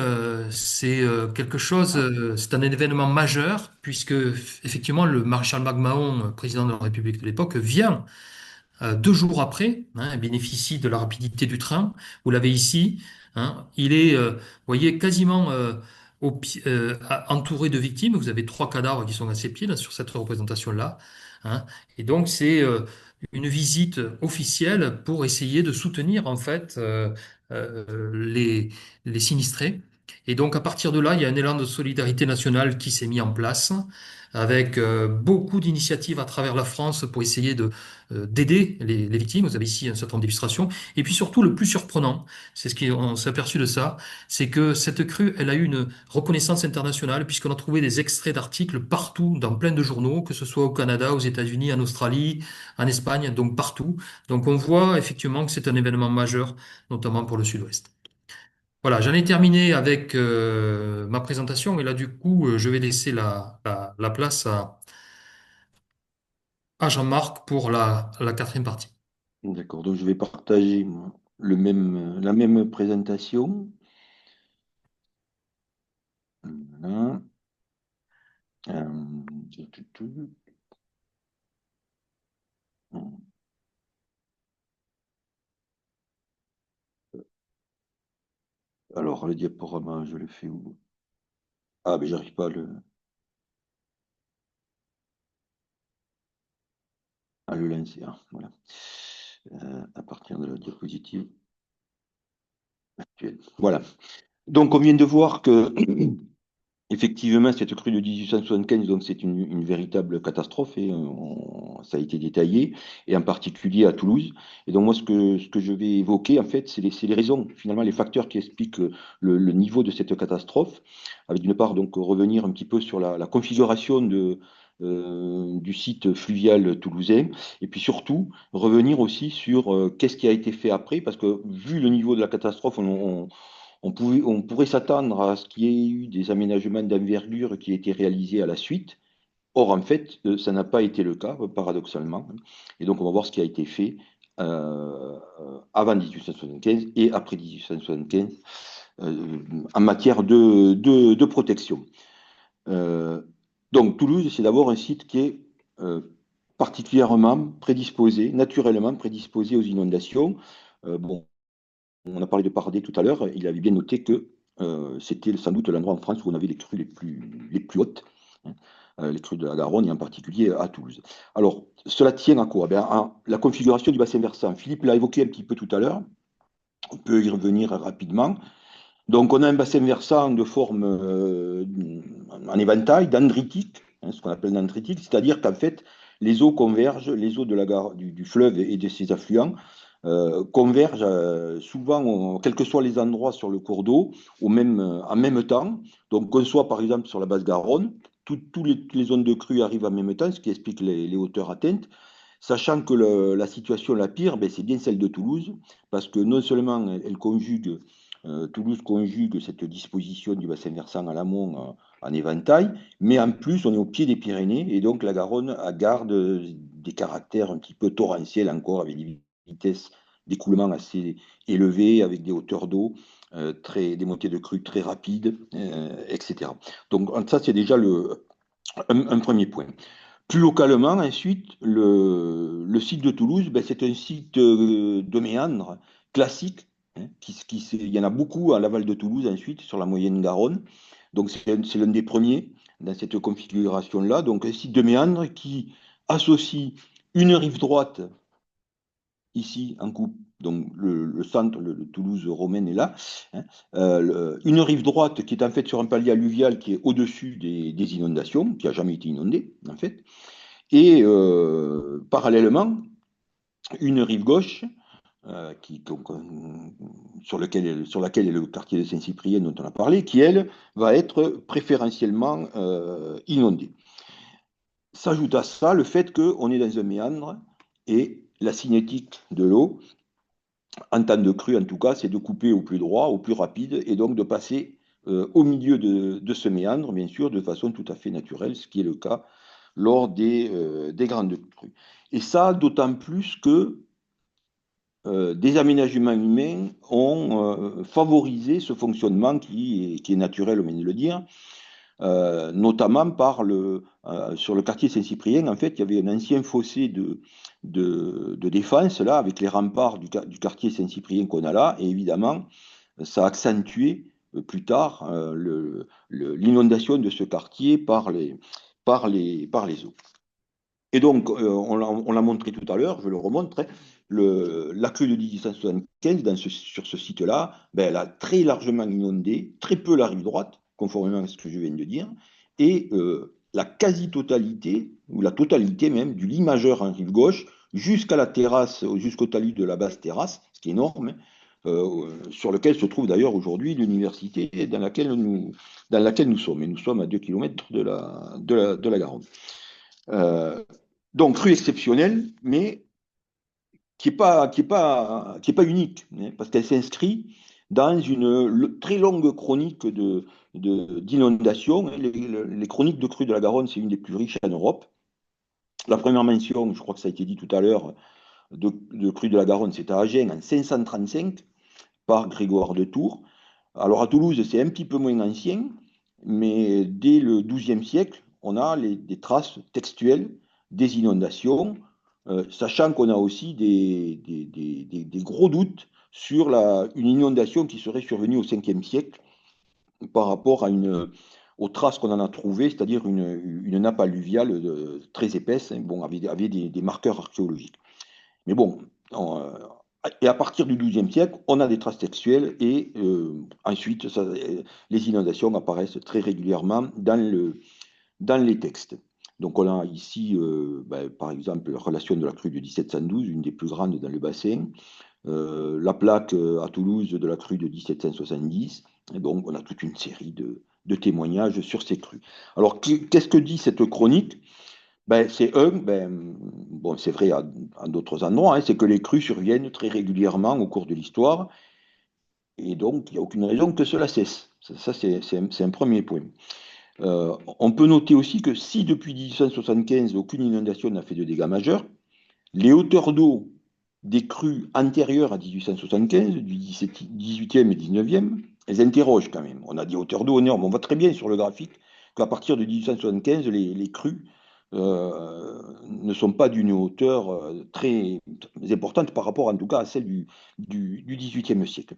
c'est quelque chose, c'est un événement majeur, puisque effectivement le maréchal MacMahon, président de la République de l'époque, vient 2 jours après, hein, bénéficie de la rapidité du train. Vous l'avez ici. Hein, il est, vous voyez, quasiment entouré de victimes. Vous avez trois cadavres qui sont à ses pieds là, sur cette représentation-là. Hein. Et donc, c'est une visite officielle pour essayer de soutenir en fait les sinistrés. Et donc, à partir de là, il y a un élan de solidarité nationale qui s'est mis en place avec beaucoup d'initiatives à travers la France pour essayer d'aider les victimes. Vous avez ici un certain nombre d'illustrations. Et puis surtout, le plus surprenant, c'est ce qu'on s'est aperçu de ça, c'est que cette crue, elle a eu une reconnaissance internationale puisqu'on a trouvé des extraits d'articles partout, dans plein de journaux, que ce soit au Canada, aux États-Unis, en Australie, en Espagne, donc partout. Donc on voit effectivement que c'est un événement majeur, notamment pour le Sud-Ouest. Voilà, j'en ai terminé avec ma présentation et là du coup, je vais laisser la place à Jean-Marc pour la quatrième partie. D'accord, donc je vais partager moi, la même présentation. Voilà. Euh, tu, tu, tu. Alors, le diaporama, je le fais où? Ah, mais j'arrive pas à le lancer. Ah, voilà. À partir de la diapositive actuelle. Voilà. Donc, on vient de voir que effectivement, cette crue de 1875, donc c'est une véritable catastrophe, et ça a été détaillé, et en particulier à Toulouse. Et donc moi, ce que je vais évoquer, en fait, c'est les raisons, finalement, les facteurs qui expliquent le niveau de cette catastrophe, avec d'une part, donc, revenir un petit peu sur la configuration du site fluvial toulousain, et puis surtout, revenir aussi sur qu'est-ce qui a été fait après, parce que vu le niveau de la catastrophe, on pourrait s'attendre à ce qu'il y ait eu des aménagements d'envergure qui aient été réalisés à la suite. Or, en fait, ça n'a pas été le cas, paradoxalement. Et donc, on va voir ce qui a été fait avant 1875 et après 1875 en matière de protection. Euh, donc, Toulouse, c'est d'abord un site qui est particulièrement prédisposé, naturellement prédisposé aux inondations. Bon, on a parlé de Pardet tout à l'heure, il avait bien noté que c'était sans doute l'endroit en France où on avait les crues les plus hautes, hein, les crues de la Garonne et en particulier à Toulouse. Alors, cela tient à quoi? Ben, à la configuration du bassin versant. Philippe l'a évoqué un petit peu tout à l'heure, on peut y revenir rapidement. Donc, on a un bassin versant de forme en éventail, dendritique, hein, ce qu'on appelle dendritique, c'est-à-dire qu'en fait, les eaux convergent, les eaux de la du fleuve et de ses affluents convergent souvent, quels que soient les endroits sur le cours d'eau, en même temps. Donc, qu'on soit par exemple sur la basse Garonne, toutes les zones de crue arrivent en même temps, ce qui explique les hauteurs atteintes. Sachant que la situation la pire, ben, c'est bien celle de Toulouse, parce que non seulement elle conjugue Toulouse conjugue cette disposition du bassin versant à l'amont en éventail, mais en plus, on est au pied des Pyrénées, et donc la Garonne garde des caractères un petit peu torrentiels encore, avec des vitesses d'écoulement assez élevées, avec des hauteurs d'eau, des montées de crue très rapides, etc. Donc ça, c'est déjà un premier point. Plus localement, ensuite, le site de Toulouse, ben, c'est un site de méandre classique. Hein, il y en a beaucoup à l'aval de Toulouse, ensuite, sur la moyenne Garonne. Donc, c'est l'un des premiers dans cette configuration-là. Donc, un site de méandre qui associe une rive droite ici en coupe, donc le centre, le Toulouse romaine est là, hein, une rive droite qui est en fait sur un palier alluvial qui est au-dessus des inondations, qui n'a jamais été inondé en fait, et parallèlement une rive gauche sur laquelle est le quartier de Saint-Cyprien dont on a parlé, qui elle va être préférentiellement inondée. S'ajoute à ça le fait qu'on est dans un méandre et la cinétique de l'eau en temps de crue en tout cas, c'est de couper au plus droit, au plus rapide, et donc de passer au milieu de ce méandre, bien sûr, de façon tout à fait naturelle, ce qui est le cas lors des grandes crues. Et ça, d'autant plus que des aménagements humains ont favorisé ce fonctionnement qui est naturel, on vient de le dire, notamment sur le quartier Saint-Cyprien, en fait, il y avait un ancien fossé de défense, là, avec les remparts du quartier Saint-Cyprien qu'on a là, et évidemment, ça a accentué plus tard l'inondation de ce quartier par les eaux. Et donc, on l'a montré tout à l'heure, je le remontre, hein, la crue de 1875, sur ce site-là, ben, elle a très largement inondé, très peu la rive droite, conformément à ce que je viens de dire, et la quasi-totalité, ou la totalité même, du lit majeur en rive gauche, jusqu'à la terrasse, jusqu'au talus de la basse terrasse, ce qui est énorme, hein, sur lequel se trouve d'ailleurs aujourd'hui l'université dans laquelle nous sommes. Et nous sommes à 2 kilomètres de la Garonne. Euh, donc, crue exceptionnelle, mais qui est pas unique, hein, parce qu'elle s'inscrit dans une très longue chronique d'inondation. Les chroniques de crue de la Garonne, c'est une des plus riches en Europe. La première mention, je crois que ça a été dit tout à l'heure, de crue de la Garonne, c'est à Agen en 535 par Grégoire de Tours. Alors à Toulouse, c'est un petit peu moins ancien, mais dès le XIIe siècle, on a des traces textuelles des inondations, sachant qu'on a aussi des gros doutes sur une inondation qui serait survenue au Ve siècle par rapport aux traces qu'on en a trouvées, c'est-à-dire une nappe alluviale très épaisse, hein, bon, avec des marqueurs archéologiques. Mais bon, et à partir du XIIe siècle, on a des traces textuelles et ensuite, les inondations apparaissent très régulièrement dans les textes. Donc on a ici, ben, par exemple, la relation de la crue de 1712, une des plus grandes dans le bassin, la plaque à Toulouse de la crue de 1770, et donc on a toute une série de témoignages sur ces crues. Alors qu'est-ce que dit cette chronique? Ben, bon, c'est vrai à d'autres endroits, hein, c'est que les crues surviennent très régulièrement au cours de l'histoire, et donc il n'y a aucune raison que cela cesse. Ça, c'est un premier point. On peut noter aussi que si depuis 1875, aucune inondation n'a fait de dégâts majeurs, les hauteurs d'eau des crues antérieures à 1875, du 18e et 19e, elles interrogent quand même. On a des hauteurs d'eau énormes. On voit très bien sur le graphique qu'à partir de 1875, les crues ne sont pas d'une hauteur très importante par rapport en tout cas à celle du 18e siècle.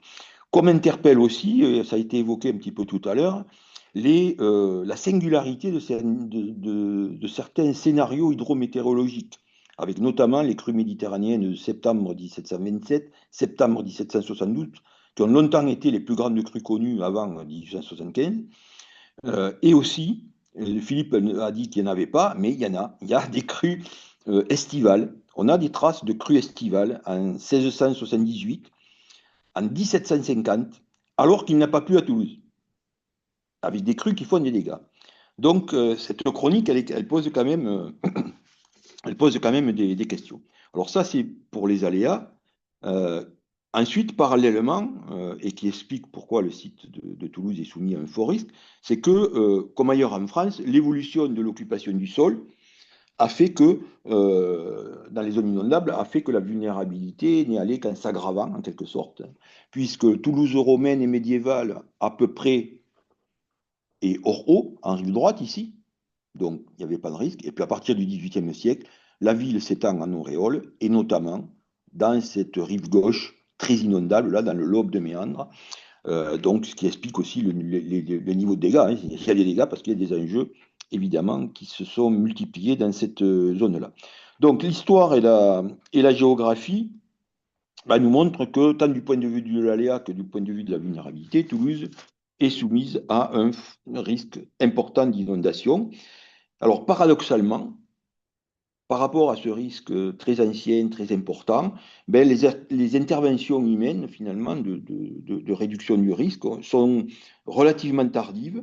Comme interpelle aussi, ça a été évoqué un petit peu tout à l'heure, la singularité de certains scénarios hydrométéorologiques, avec notamment les crues méditerranéennes de septembre 1727, septembre 1772, qui ont longtemps été les plus grandes crues connues avant 1875. Et aussi, Philippe a dit qu'il n'y en avait pas, mais il y en a. Il y a des crues estivales. On a des traces de crues estivales en 1678, en 1750, alors qu'il n'a pas plu à Toulouse, avec des crues qui font des dégâts. Donc, cette chronique, elle pose quand même, elle pose quand même des questions. Alors ça, c'est pour les aléas. Euh, Ensuite, parallèlement, et qui explique pourquoi le site de Toulouse est soumis à un fort risque, c'est que, comme ailleurs en France, l'évolution de l'occupation du sol a fait que, dans les zones inondables, a fait que la vulnérabilité n'est allée qu'en s'aggravant, en quelque sorte, puisque Toulouse romaine et médiévale, à peu près, est hors eau, en rive droite ici, donc il n'y avait pas de risque. Et puis à partir du XVIIIe siècle, la ville s'étend en auréole, et notamment dans cette rive gauche très inondable, là, dans le lobe de Méandre. Donc, ce qui explique aussi le niveau de dégâts, hein. Il y a des dégâts parce qu'il y a des enjeux, évidemment, qui se sont multipliés dans cette zone-là. Donc, l'histoire et la géographie bah, nous montrent que, tant du point de vue de l'aléa que du point de vue de la vulnérabilité, Toulouse est soumise à un risque important d'inondation. Alors, paradoxalement, par rapport à ce risque très ancien, très important, ben, les interventions humaines, finalement, de réduction du risque sont relativement tardives,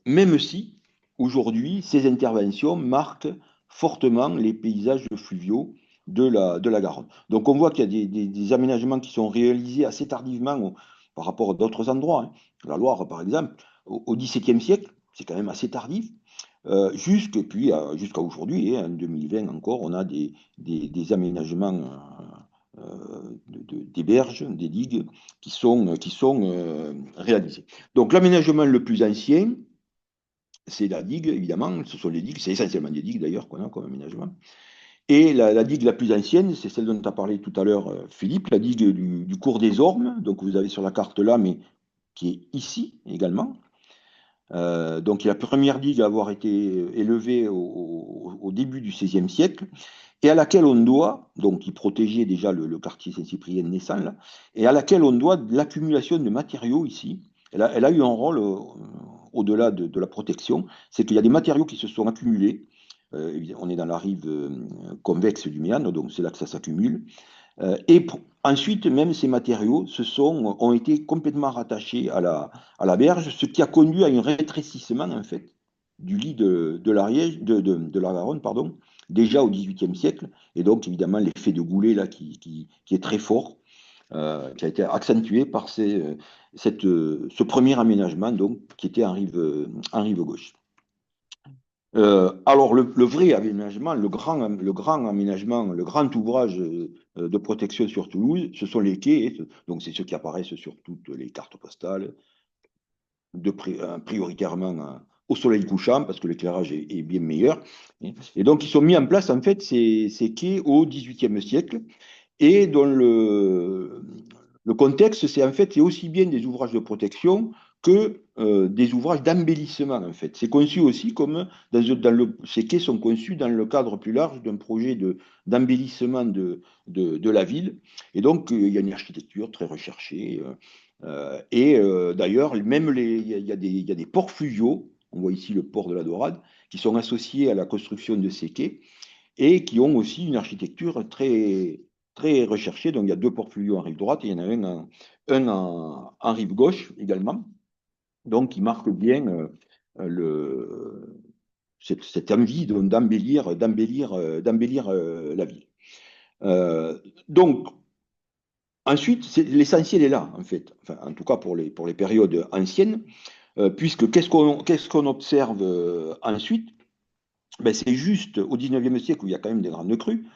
même si, aujourd'hui, ces interventions marquent fortement les paysages fluviaux de la Garonne. Donc, on voit qu'il y a des aménagements qui sont réalisés assez tardivement par rapport à d'autres endroits, hein. La Loire, par exemple, au XVIIe siècle, c'est quand même assez tardif. Jusqu'à aujourd'hui, hein, en 2020 encore, on a des aménagements des berges, des digues qui sont réalisés. Donc l'aménagement le plus ancien, c'est la digue, évidemment, ce sont les digues, c'est essentiellement des digues d'ailleurs qu'on a comme aménagement. Et la digue la plus ancienne, c'est celle dont a parlé tout à l'heure Philippe, la digue du cours des Ormes, donc vous avez sur la carte là, mais qui est ici également. Donc, la première digue à avoir été élevée au début du XVIe siècle et à laquelle on doit, donc qui protégeait déjà le quartier Saint-Cyprien naissant, là, et à laquelle on doit l'accumulation de matériaux ici. Elle a eu un rôle au-delà de la protection, c'est qu'il y a des matériaux qui se sont accumulés. On est dans la rive convexe du Méandre, donc c'est là que ça s'accumule. Ensuite, même ces matériaux ont été complètement rattachés à la berge, ce qui a conduit à un rétrécissement en fait, du lit de l'Ariège, de la Garonne, pardon, déjà au XVIIIe siècle. Et donc, évidemment, l'effet de goulet là, qui est très fort, qui a été accentué par ce premier aménagement donc, qui était en rive gauche. Alors, le vrai aménagement, le grand aménagement, le grand ouvrage de protection sur Toulouse, ce sont les quais. Donc, c'est ceux qui apparaissent sur toutes les cartes postales, prioritairement au soleil couchant, parce que l'éclairage est bien meilleur. Et donc, ils sont mis en place, en fait, ces quais au XVIIIe siècle, et dont le contexte, c'est aussi bien des ouvrages de protection que des ouvrages d'embellissement, en fait. C'est conçu aussi comme, ces quais sont conçus dans le cadre plus large d'un projet d'embellissement de la ville. Et donc, il y a une architecture très recherchée. D'ailleurs, même il y a des ports fluviaux, on voit ici le port de la Dorade, qui sont associés à la construction de ces quais et qui ont aussi une architecture très, très recherchée. Donc, il y a deux ports fluviaux en rive droite et il y en a un en rive gauche également. Donc, qui marque bien cette envie d'embellir la ville. Donc, ensuite, l'essentiel est là, en fait. Enfin, en tout cas pour les périodes anciennes, puisque qu'est-ce qu'on observe ensuite? Ben, c'est juste au XIXe siècle où il y a quand même des grandes crues.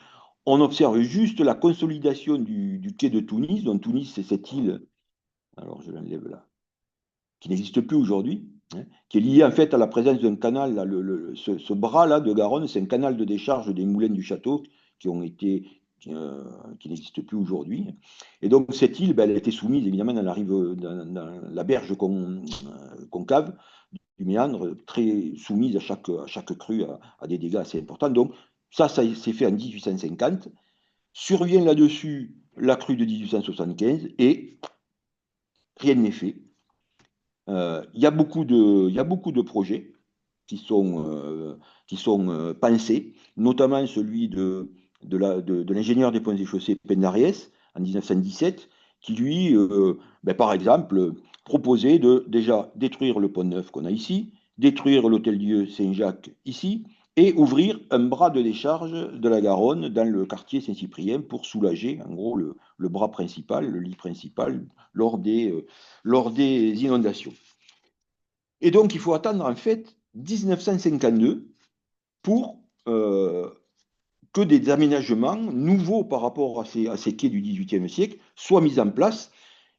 On observe juste la consolidation du quai de Tunis. Donc Tunis, c'est cette île, alors je l'enlève là, qui n'existe plus aujourd'hui, hein, qui est liée en fait à la présence d'un canal. Là, ce bras-là de Garonne, c'est un canal de décharge des moulins du château qui n'existe plus aujourd'hui. Et donc cette île, ben, elle a été soumise évidemment dans la berge concave du Méandre, très soumise à chaque crue, à des dégâts assez importants. Donc ça s'est fait en 1850. Survient là-dessus la crue de 1875 et rien n'est fait. Il y a beaucoup de projets qui sont pensés, notamment celui de l'ingénieur des ponts et chaussées Penariès en 1917, qui lui, par exemple, proposait de déjà détruire le pont neuf qu'on a ici, détruire l'hôtel-Dieu Saint-Jacques ici, et ouvrir un bras de décharge de la Garonne dans le quartier Saint-Cyprien pour soulager, en gros, le bras principal, le lit principal, lors des inondations. Et donc, il faut attendre en fait 1952 pour que des aménagements nouveaux par rapport à ces quais du XVIIIe siècle soient mis en place.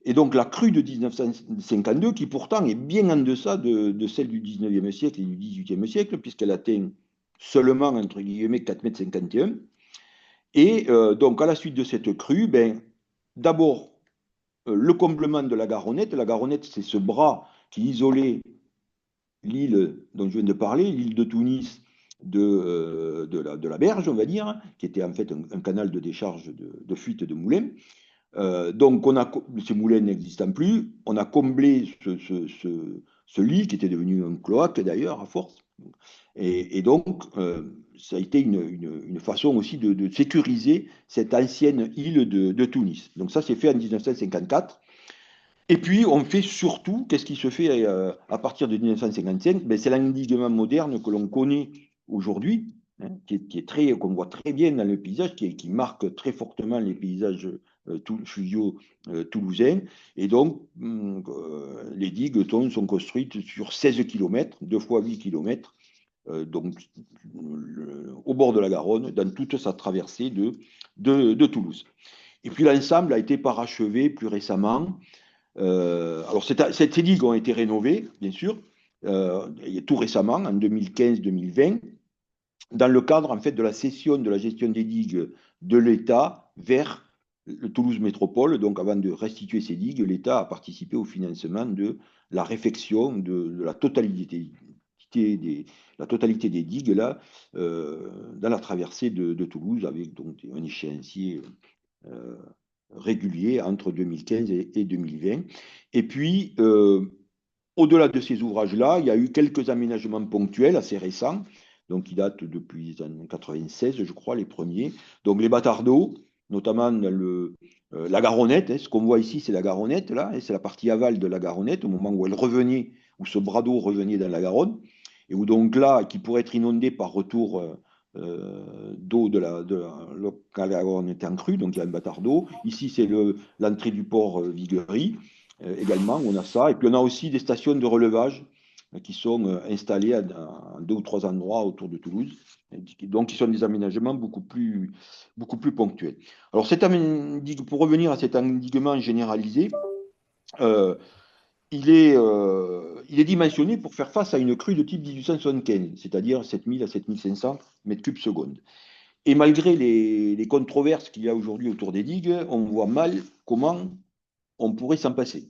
Et donc, la crue de 1952, qui pourtant est bien en deçà de celle du XIXe siècle et du XVIIIe siècle, puisqu'elle atteint seulement, entre guillemets, 4,51 m. Et donc, à la suite de cette crue, ben, d'abord, le comblement de la Garonnette. La Garonnette, c'est ce bras qui isolait l'île dont je viens de parler, l'île de Tunis de la Berge, on va dire, qui était en fait un canal de décharge de fuite de moulins. Donc, ces moulins n'existant plus, on a comblé ce lit qui était devenu un cloaque d'ailleurs, à force. Et donc, ça a été une façon aussi de sécuriser cette ancienne île de Tunis. Donc, ça s'est fait en 1954. Et puis, on fait surtout, qu'est-ce qui se fait à partir de 1955? Ben, c'est l'endiguement moderne que l'on connaît aujourd'hui, hein, qui est très, qu'on voit très bien dans le paysage, qui marque très fortement les paysages fluviaux toulousains. Et donc, les digues sont construites sur 16 km, 2 fois 8 km, donc au bord de la Garonne, dans toute sa traversée de Toulouse. Et puis, l'ensemble a été parachevé plus récemment. Alors, ces digues ont été rénovées, bien sûr, tout récemment, en 2015-2020, dans le cadre en fait, de la cession de la gestion des digues de l'État vers le Toulouse Métropole. Donc, avant de restituer ces digues, l'État a participé au financement de la réfection de la totalité des digues là, dans la traversée de Toulouse, avec donc un échéancier euh, régulier entre 2015 et 2020. Et puis, au-delà de ces ouvrages-là, il y a eu quelques aménagements ponctuels assez récents, donc qui datent depuis les années 96, je crois, les premiers. Donc les bâtards d'eau, notamment la Garonnette, hein, ce qu'on voit ici, c'est la Garonnette, là, et c'est la partie aval de la Garonnette, au moment où elle revenait, où ce bras d'eau revenait dans la Garonne, et où donc là, qui pourrait être inondé par retour d'eau quand la Garonne est en crue, donc il y a un bâtard d'eau. Ici, c'est l'entrée du port Viguerie. Également, on a ça. Et puis, on a aussi des stations de relevage qui sont installées à 2 ou 3 endroits autour de Toulouse. Donc, qui sont des aménagements beaucoup plus ponctuels. Alors, pour revenir à cet endiguement généralisé, euh, il est dimensionné pour faire face à une crue de type 1875, c'est-à-dire 7000 à 7500 mètres cubes secondes. Et malgré les controverses qu'il y a aujourd'hui autour des digues, on voit mal comment on pourrait s'en passer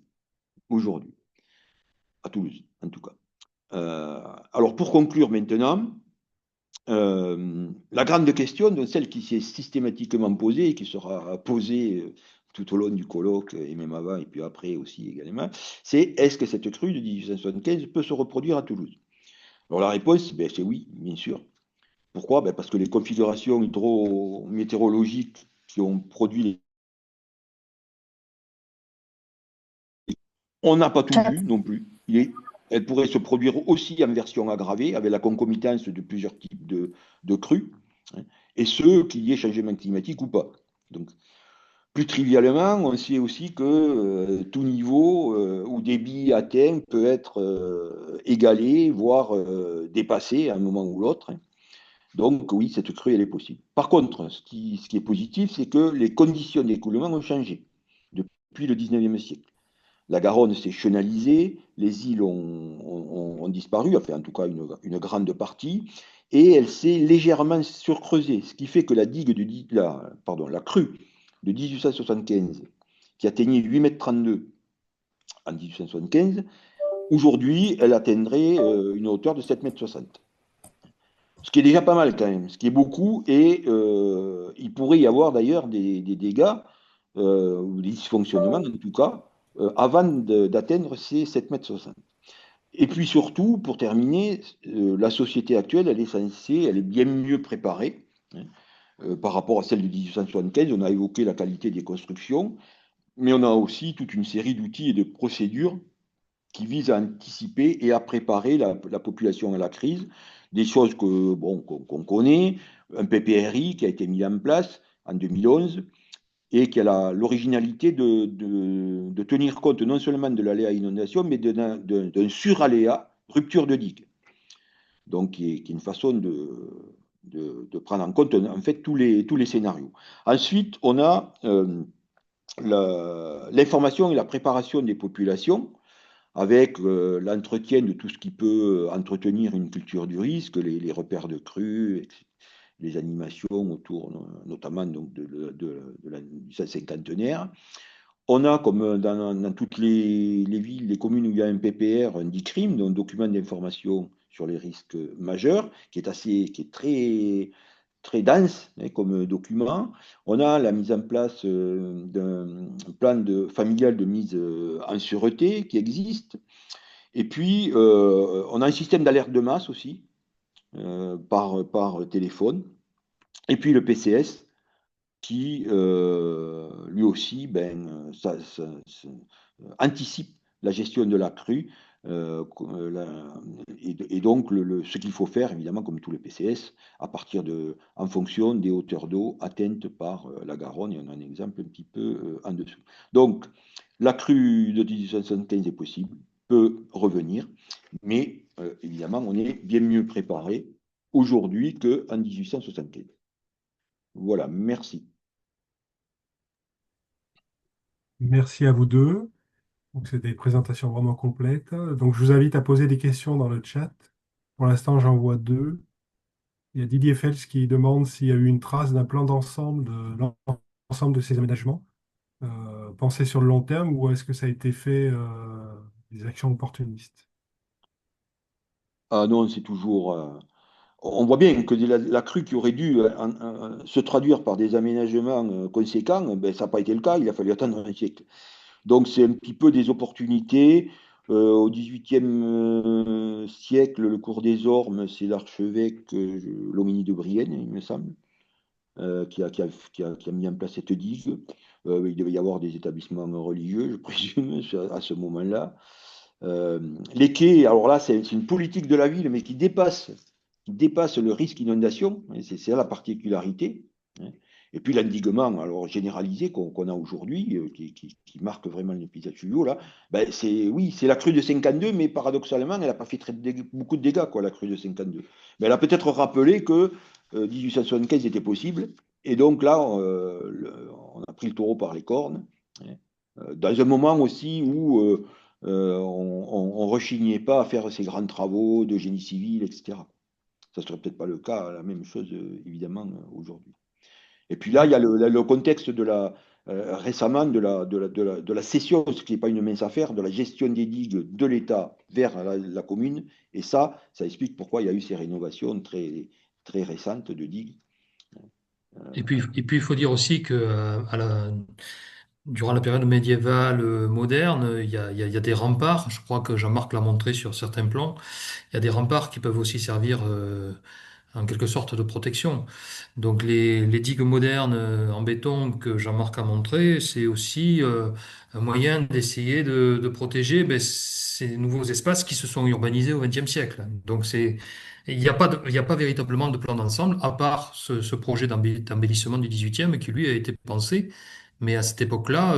aujourd'hui, à Toulouse en tout cas. Alors pour conclure maintenant, la grande question, donc celle qui s'est systématiquement posée et qui sera posée tout au long du colloque et même avant et puis après aussi également, c'est est-ce que cette crue de 1875 peut se reproduire à Toulouse? Alors la réponse, ben, c'est oui, bien sûr. Pourquoi? Ben, parce que les configurations hydrométéorologiques qui ont produit on n'a pas tout vu non plus. Elle pourrait se produire aussi en version aggravée, avec la concomitance de plusieurs types de crues, hein, et ce, qu'il y ait changement climatique ou pas. Donc, plus trivialement, on sait aussi que tout niveau ou débit atteint peut être égalé, voire dépassé à un moment ou l'autre, hein. Donc oui, cette crue, elle est possible. Par contre, ce qui est positif, c'est que les conditions d'écoulement ont changé depuis le 19e siècle. La Garonne s'est chenalisée, les îles ont disparu, enfin en tout cas une grande partie, et elle s'est légèrement surcreusée, ce qui fait que la crue de 1875, qui atteignait 8,32 m en 1875, aujourd'hui, elle atteindrait une hauteur de 7,60 m. Ce qui est déjà pas mal quand même, ce qui est beaucoup, et il pourrait y avoir d'ailleurs des dégâts, ou des dysfonctionnements en tout cas, avant d'atteindre ces 7,60 m. Et puis surtout, pour terminer, la société actuelle, elle est bien mieux préparée, hein, par rapport à celle de 1875. On a évoqué la qualité des constructions, mais on a aussi toute une série d'outils et de procédures qui visent à anticiper et à préparer la population à la crise. Des choses bon, qu'on connaît, un PPRI qui a été mis en place en 2011 et qui a l'originalité de tenir compte non seulement de l'aléa inondation, mais d'un suraléa rupture de digue. Donc, qui est une façon de prendre en compte en fait tous les scénarios. Ensuite, on a l'information et la préparation des populations avec l'entretien de tout ce qui peut entretenir une culture du risque, les repères de crues, les animations autour notamment donc, du cinquantenaire. On a, comme dans toutes les villes, les communes où il y a un PPR, un DICRIM, donc document d'information sur les risques majeurs, qui est très dense, hein, comme document. On a la mise en place d'un plan familial de mise en sûreté qui existe. Et puis, on a un système d'alerte de masse aussi, par téléphone. Et puis le PCS, qui lui aussi anticipe la gestion de la crue. Et donc, ce qu'il faut faire, évidemment, comme tous les PCS, en fonction des hauteurs d'eau atteintes par la Garonne, et on a un exemple un petit peu en dessous. Donc, la crue de 1875 est possible, peut revenir, mais évidemment, on est bien mieux préparé aujourd'hui qu'en 1875. Voilà, merci. Merci à vous deux. Donc, c'était une présentation vraiment complète. Donc, je vous invite à poser des questions dans le chat. Pour l'instant, j'en vois deux. Il y a Didier Fels qui demande s'il y a eu une trace d'un plan d'ensemble de l'ensemble de ces aménagements, pensé sur le long terme, ou est-ce que ça a été fait des actions opportunistes? Ah non, c'est toujours. On voit bien que la crue qui aurait dû se traduire par des aménagements conséquents, ben, ça n'a pas été le cas, il a fallu attendre un siècle. Donc c'est un petit peu des opportunités. Au XVIIIe siècle, le cours des Ormes, c'est l'archevêque Lomini de Brienne, il me semble, qui a mis en place cette digue. Il devait y avoir des établissements religieux, je présume, à ce moment-là. Les quais, alors là, c'est une politique de la ville, mais qui dépasse le risque inondation. C'est ça la particularité, hein. Et puis l'endiguement alors généralisé qu'on a aujourd'hui, qui marque vraiment les paysages fluviaux, là, ben, oui, c'est la crue de 52, mais paradoxalement, elle n'a pas fait beaucoup de dégâts, quoi, la crue de 52. Mais elle a peut-être rappelé que 1875 était possible, et donc là, on a pris le taureau par les cornes, hein. Dans un moment aussi où on ne rechignait pas à faire ces grands travaux de génie civil, etc. Ça ne serait peut-être pas le cas, la même chose évidemment aujourd'hui. Et puis là, il y a le contexte récemment de la cession, ce qui n'est pas une mince affaire, de la gestion des digues de l'État vers la commune. Et ça explique pourquoi il y a eu ces rénovations très, très récentes de digues. Il faut dire aussi que durant la période médiévale moderne, il y a des remparts. Je crois que Jean-Marc l'a montré sur certains plans. Il y a des remparts qui peuvent aussi servir en quelque sorte de protection. Donc les digues modernes en béton que Jean-Marc a montré, c'est aussi un moyen d'essayer de protéger ces nouveaux espaces qui se sont urbanisés au XXe siècle. Donc il n'y a pas véritablement de plan d'ensemble, à part ce projet d'embellissement du XVIIIe qui lui a été pensé. Mais à cette époque-là,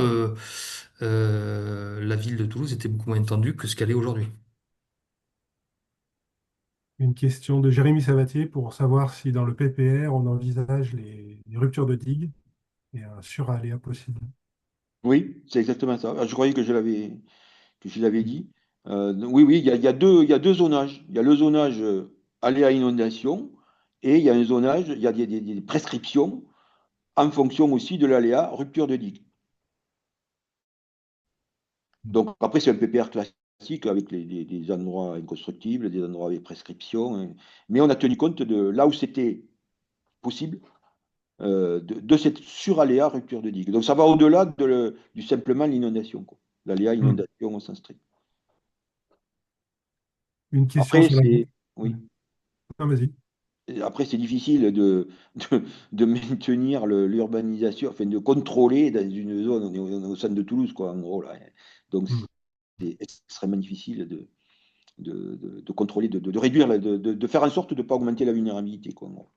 la ville de Toulouse était beaucoup moins étendue que ce qu'elle est aujourd'hui. Une question de Jérémy Savatier pour savoir si dans le PPR, on envisage les ruptures de digues et un suraléa possible. Oui, c'est exactement ça. Ah, je croyais que je l'avais dit. Oui, oui, il y a deux zonages. Il y a le zonage aléa inondation et il y a un zonage, il y a des prescriptions en fonction aussi de l'aléa rupture de digue. Donc après, c'est un PPR classique avec des endroits inconstructibles, des endroits avec prescription, hein. Mais on a tenu compte de là où c'était possible, de cette suraléa rupture de digue. Donc ça va au-delà du simplement l'inondation, quoi. l'aléa Hmm. inondation au sens strict. Une question Après, sur la... c'est Ouais. oui. Non, vas-y. Après, c'est difficile de maintenir l'urbanisation, enfin de contrôler dans une zone, on est au centre de Toulouse, quoi, en gros, là. Donc, Hmm. c'est extrêmement difficile de contrôler, de réduire, de faire en sorte de ne pas augmenter la vulnérabilité, quoi, en gros.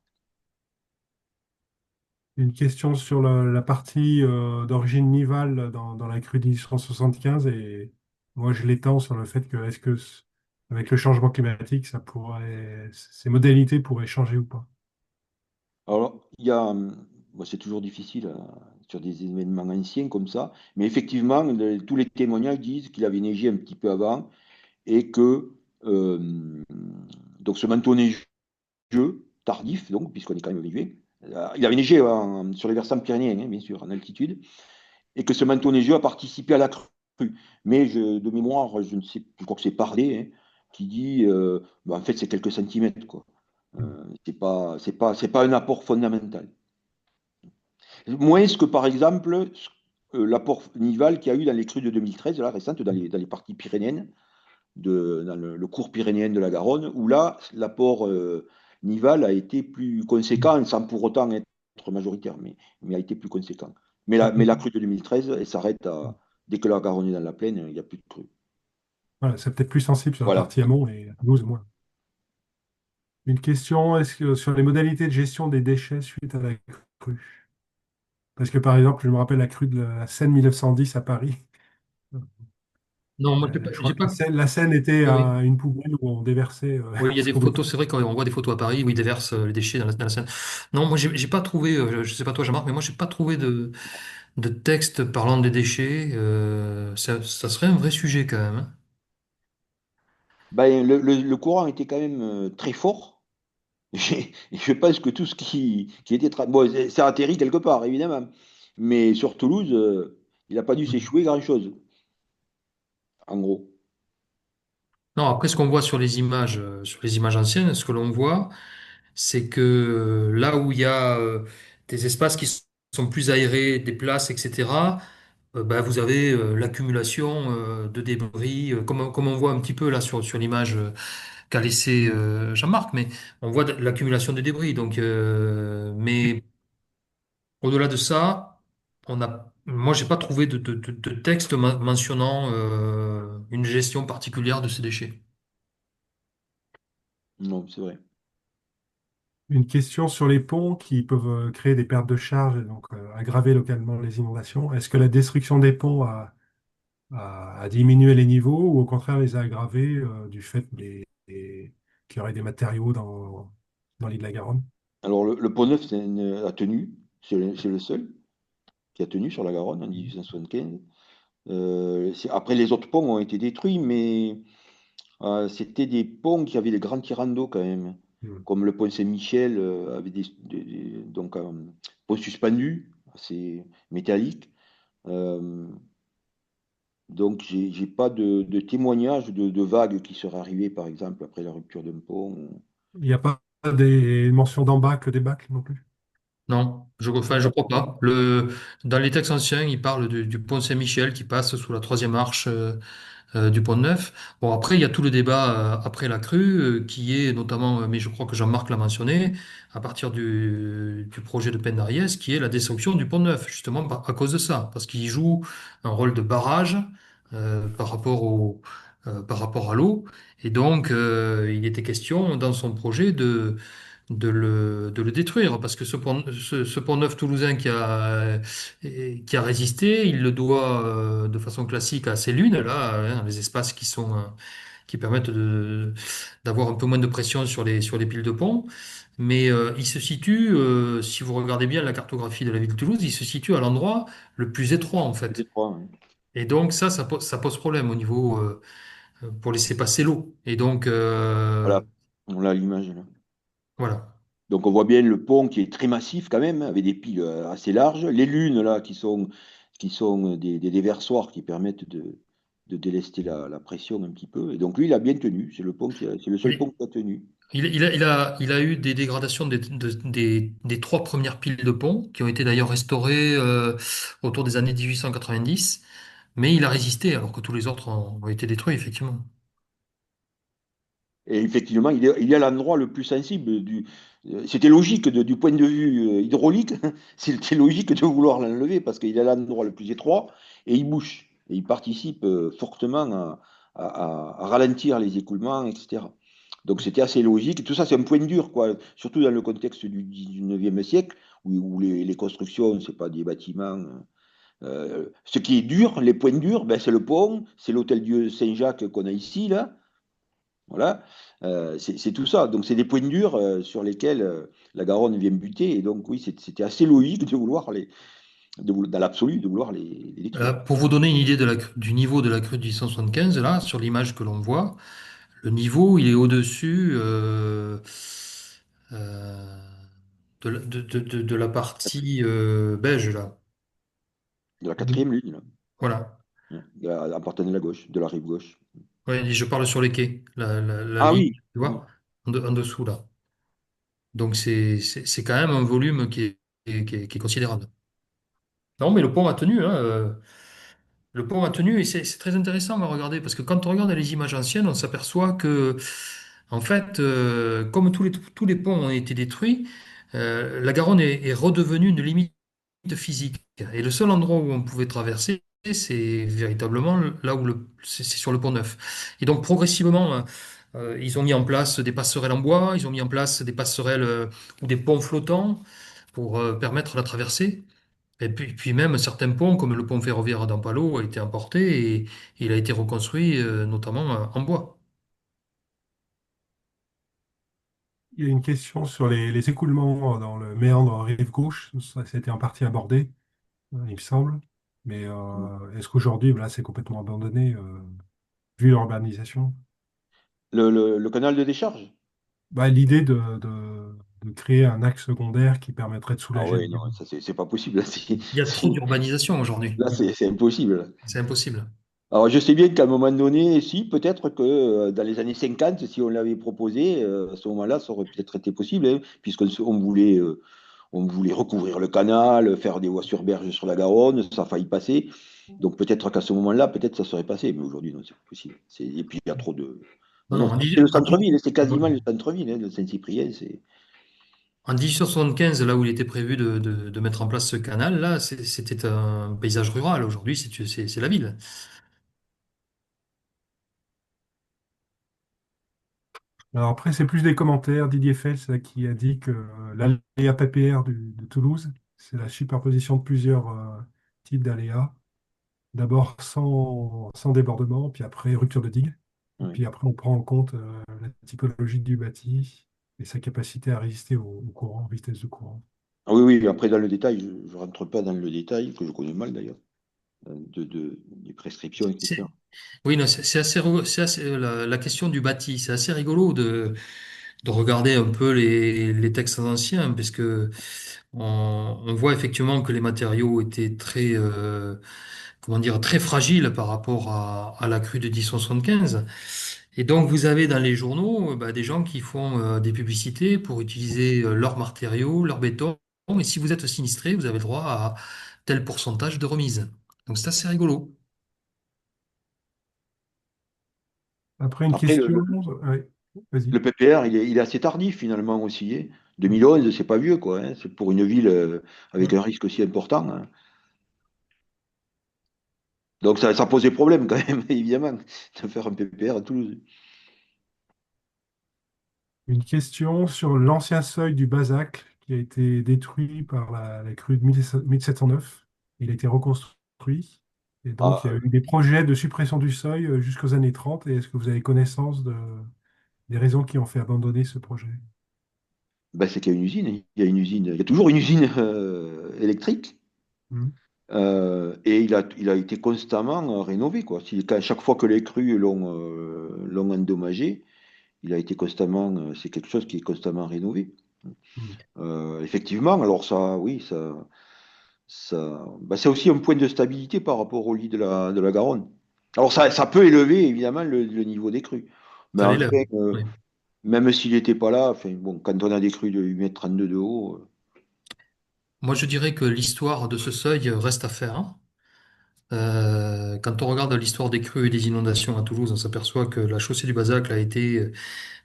Une question sur la partie d'origine nivale dans la crue de 1875 et moi je l'étends sur le fait que est-ce que avec le changement climatique, ces modalités pourraient changer ou pas? Alors, il y a, bon, c'est toujours difficile sur des événements anciens comme ça, mais effectivement, tous les témoignages disent qu'il avait neigé un petit peu avant et que donc ce manteau neigeux tardif, donc, puisqu'on est quand même arrivé. Il avait neigé sur les versants pyrénéens, hein, bien sûr, en altitude, et que ce manteau neigeux a participé à la crue. Mais de mémoire, je ne sais, je crois que c'est Parlé hein, qui dit, bah, en fait, c'est quelques centimètres, quoi. C'est pas un apport fondamental. Moins que, par exemple, l'apport nival qu'il y a eu dans les crues de 2013, là, récentes, dans les parties pyrénéennes, dans le cours pyrénéen de la Garonne, où là, l'apport nival a été plus conséquent, sans pour autant être majoritaire, mais a été plus conséquent. Mais la crue de 2013, elle s'arrête dès que la Garonne est dans la plaine, il n'y a plus de crue. Voilà, c'est peut-être plus sensible sur la Voilà. partie amont et à Toulouse moins. Une question, est-ce que sur les modalités de gestion des déchets suite à la crue? Parce que par exemple, je me rappelle la crue de la Seine 1910 à Paris. Non, moi, Je crois j'ai que la pas. Seine, la Seine était Oui, oui. une poubelle où on déversait Oui, il y a des sur le photos, pont. c'est vrai qu'on voit des photos à Paris où ils déversent les déchets dans la Seine. Non, moi, j'ai pas trouvé, je sais pas toi, Jean-Marc, mais moi, j'ai pas trouvé de texte parlant des déchets. Ça serait un vrai sujet quand même, hein. Ben, le courant était quand même très fort. Je pense que tout ce qui était... Bon, ça atterrit quelque part, évidemment. Mais sur Toulouse, il n'a pas dû s'échouer grand-chose, en gros. Non, après, ce qu'on voit sur les images anciennes, ce que l'on voit, c'est que là où il y a des espaces qui sont plus aérés, des places, etc., bah, vous avez l'accumulation de débris, comme on voit un petit peu là sur l'image qu'a laissé Jean-Marc, mais on voit l'accumulation de débris. Donc, mais au-delà de ça, moi, j'ai pas trouvé de texte mentionnant une gestion particulière de ces déchets. Non, c'est vrai. Une question sur les ponts qui peuvent créer des pertes de charge et donc aggraver localement les inondations. Est-ce que la destruction des ponts a diminué les niveaux ou au contraire les a aggravés du fait qu'il y aurait des matériaux dans l'île de la Garonne? Alors, le Pont Neuf a tenu, c'est le seul qui a tenu sur la Garonne en 1875. Après, les autres ponts ont été détruits, mais c'était des ponts qui avaient des grands tirants d'eau quand même, Hmm. comme le pont Saint-Michel avait donc pont suspendu, assez métallique. Euh, donc, j'ai pas de témoignage de vagues qui seraient arrivées, par exemple, après la rupture d'un pont. Il n'y a pas des mentions d'embâcles, des bacs non plus? Non, enfin, je crois pas. Dans les textes anciens, il parle du pont Saint-Michel qui passe sous la troisième arche du pont Neuf. Bon, après, il y a tout le débat après la crue qui est notamment, mais je crois que Jean-Marc l'a mentionné, à partir du projet de Penn-Dariès, qui est la destruction du pont Neuf, justement à cause de ça, parce qu'il joue un rôle de barrage par rapport à l'eau. Et donc, il était question dans son projet de le détruire, parce que ce pont neuf toulousain qui a résisté, il le doit de façon classique à ces lunes, là, hein, les espaces qui permettent d'avoir un peu moins de pression sur les piles de pont. Mais il se situe, si vous regardez bien la cartographie de la ville de Toulouse, il se situe à l'endroit le plus étroit, en Plus fait. étroit, hein. Et donc ça pose problème au niveau pour laisser passer l'eau. Et donc, Voilà, on a l'image là. voilà. Donc on voit bien le pont qui est très massif quand même, avec des piles assez larges. Les lunes là qui sont des déversoirs qui permettent de délester la pression un petit peu. Et donc lui, il a bien tenu. C'est le seul pont qui a tenu. Il a eu des dégradations des trois premières piles de pont, qui ont été d'ailleurs restaurées autour des années 1890. Mais il a résisté alors que tous les autres ont été détruits, effectivement. Et effectivement, il est à l'endroit le plus sensible c'était logique du point de vue hydraulique, c'était logique de vouloir l'enlever parce qu'il est à l'endroit le plus étroit et il bouge. Et il participe fortement à ralentir les écoulements, etc. Donc c'était assez logique. Tout ça, c'est un point dur, quoi. Surtout dans le contexte du 19e siècle, où les constructions, c'est pas des bâtiments. Ce qui est dur, les points durs, ben, c'est le pont, c'est l'hôtel Dieu Saint-Jacques qu'on a ici, là. Voilà. C'est tout ça. Donc, c'est des points durs sur lesquels la Garonne vient buter. Et donc, oui, c'était assez logique de vouloir dans l'absolu, de vouloir les détruire. Pour vous donner une idée du niveau de la crue de 1875, là, sur l'image que l'on voit, le niveau, il est au-dessus euh, de la partie beige, là. De la De- quatrième ligne, là. Voilà. À partir de la gauche, de la rive gauche. Ouais, et je parle sur les quais, la Ah ligne, oui. tu Oui. vois, en dessous, là. Donc, c'est quand même un volume qui est considérable. Non, mais le pont a tenu, hein. Le pont a tenu et c'est très intéressant à regarder parce que quand on regarde les images anciennes, on s'aperçoit que, en fait, comme tous les ponts ont été détruits, la Garonne est redevenue une limite physique. Et le seul endroit où on pouvait traverser, c'est véritablement là où c'est sur le pont Neuf. Et donc, progressivement, ils ont mis en place des passerelles en bois, ils ont mis en place des passerelles ou des ponts flottants pour permettre la traversée. Et puis même certains ponts, comme le pont ferroviaire d'Ampalo, a été emporté et il a été reconstruit notamment en bois. Il y a une question sur les écoulements dans le méandre rive gauche. Ça a été en partie abordé, il me semble. Mais est-ce qu'aujourd'hui, voilà, c'est complètement abandonné, vu l'urbanisation? Le canal de décharge? Bah, l'idée de créer un axe secondaire qui permettrait de Ah soulager le ouais, non, Garonne. ça, c'est pas possible. Là, Il y a trop d'urbanisation aujourd'hui. là, c'est impossible. C'est impossible. Alors, je sais bien qu'à un moment donné, si, peut-être que dans les années 50, si on l'avait proposé, à ce moment-là, ça aurait peut-être été possible, hein, puisqu'on voulait recouvrir le canal, faire des voies sur berge sur la Garonne, ça a failli passer. Donc, peut-être qu'à ce moment-là, peut-être ça serait passé, mais aujourd'hui, non, c'est pas possible. Et puis, il y a trop de. Non, Non, non, non, c'est le centre-ville, c'est quasiment le centre-ville, hein, de Saint-Cyprien. en 1875, là où il était prévu de mettre en place ce canal, là, c'était un paysage rural. Aujourd'hui, c'est la ville. Alors après, c'est plus des commentaires. Didier Fels là, qui a dit que l'aléa PPR de Toulouse, c'est la superposition de plusieurs types d'aléas. D'abord sans débordement, puis après rupture de digue. Et Oui. puis après, on prend en compte la typologie du bâti et sa capacité à résister au courant, vitesse de courant. Ah oui, oui, après, dans le détail, je ne rentre pas dans le détail, que je connais mal d'ailleurs, des prescriptions, C'est- etc. Oui, non, la question du bâti, c'est assez rigolo de regarder un peu les textes anciens, parce que on voit effectivement que les matériaux étaient très, comment dire, très fragiles par rapport à la crue de 1075. Et donc, vous avez dans les journaux bah, des gens qui font des publicités pour utiliser leurs matériaux, leur béton. Et si vous êtes sinistré, vous avez le droit à tel pourcentage de remise. Donc, c'est assez rigolo. Après, une Après, question. Ouais, vas-y. le PPR, il est assez tardif finalement aussi, hein. 2011, c'est pas vieux, quoi, hein. C'est pour une ville avec un risque aussi important, hein. Donc ça posait problème quand même, évidemment, de faire un PPR à Toulouse. Une question sur l'ancien seuil du Bazac qui a été détruit par la crue de 1709. Il a été reconstruit. Et donc, Ah, il y a eu des projets de suppression du seuil jusqu'aux années 30. Et est-ce que vous avez connaissance des raisons qui ont fait abandonner ce projet? ben, c'est qu'il y a une usine, hein. Il y a toujours une usine électrique. Hmm. Et il a été constamment rénové, quoi. Chaque fois que les crues l'ont endommagé, il a été constamment, c'est quelque chose qui est constamment rénové. Hmm. Effectivement, alors ça, oui, c'est aussi un point de stabilité par rapport au lit de la Garonne. Alors ça peut élever évidemment le niveau des crues. Mais Ça l'élève. enfin, Oui. même s'il n'était pas là, enfin, bon, quand on a des crues de 8,32 m de haut, Moi, je dirais que l'histoire de ce seuil reste à faire, hein. Quand on regarde l'histoire des crues et des inondations à Toulouse, on s'aperçoit que la chaussée du Bazac a été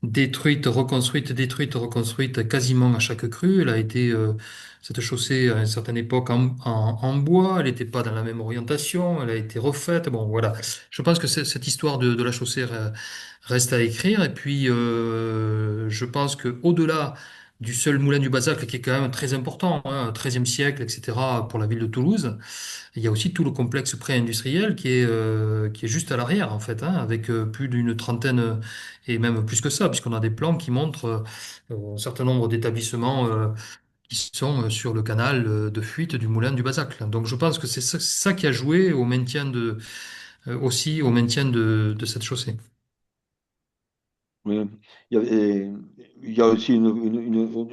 détruite, reconstruite quasiment à chaque crue. Elle a été, cette chaussée, à une certaine époque, en bois. Elle n'était pas dans la même orientation. Elle a été refaite. Bon, voilà. Je pense que cette histoire de la chaussée reste à écrire. Et puis, je pense que au-delà du seul moulin du Bazac, qui est quand même très important, hein, 13e siècle, etc., pour la ville de Toulouse, il y a aussi tout le complexe pré-industriel qui est juste à l'arrière, en fait, hein, avec plus d'une trentaine, et même plus que ça, puisqu'on a des plans qui montrent un certain nombre d'établissements qui sont sur le canal de fuite du moulin du Bazac. Donc je pense que c'est ça qui a joué au maintien aussi au maintien de cette chaussée. Oui. Il y a, il y a aussi une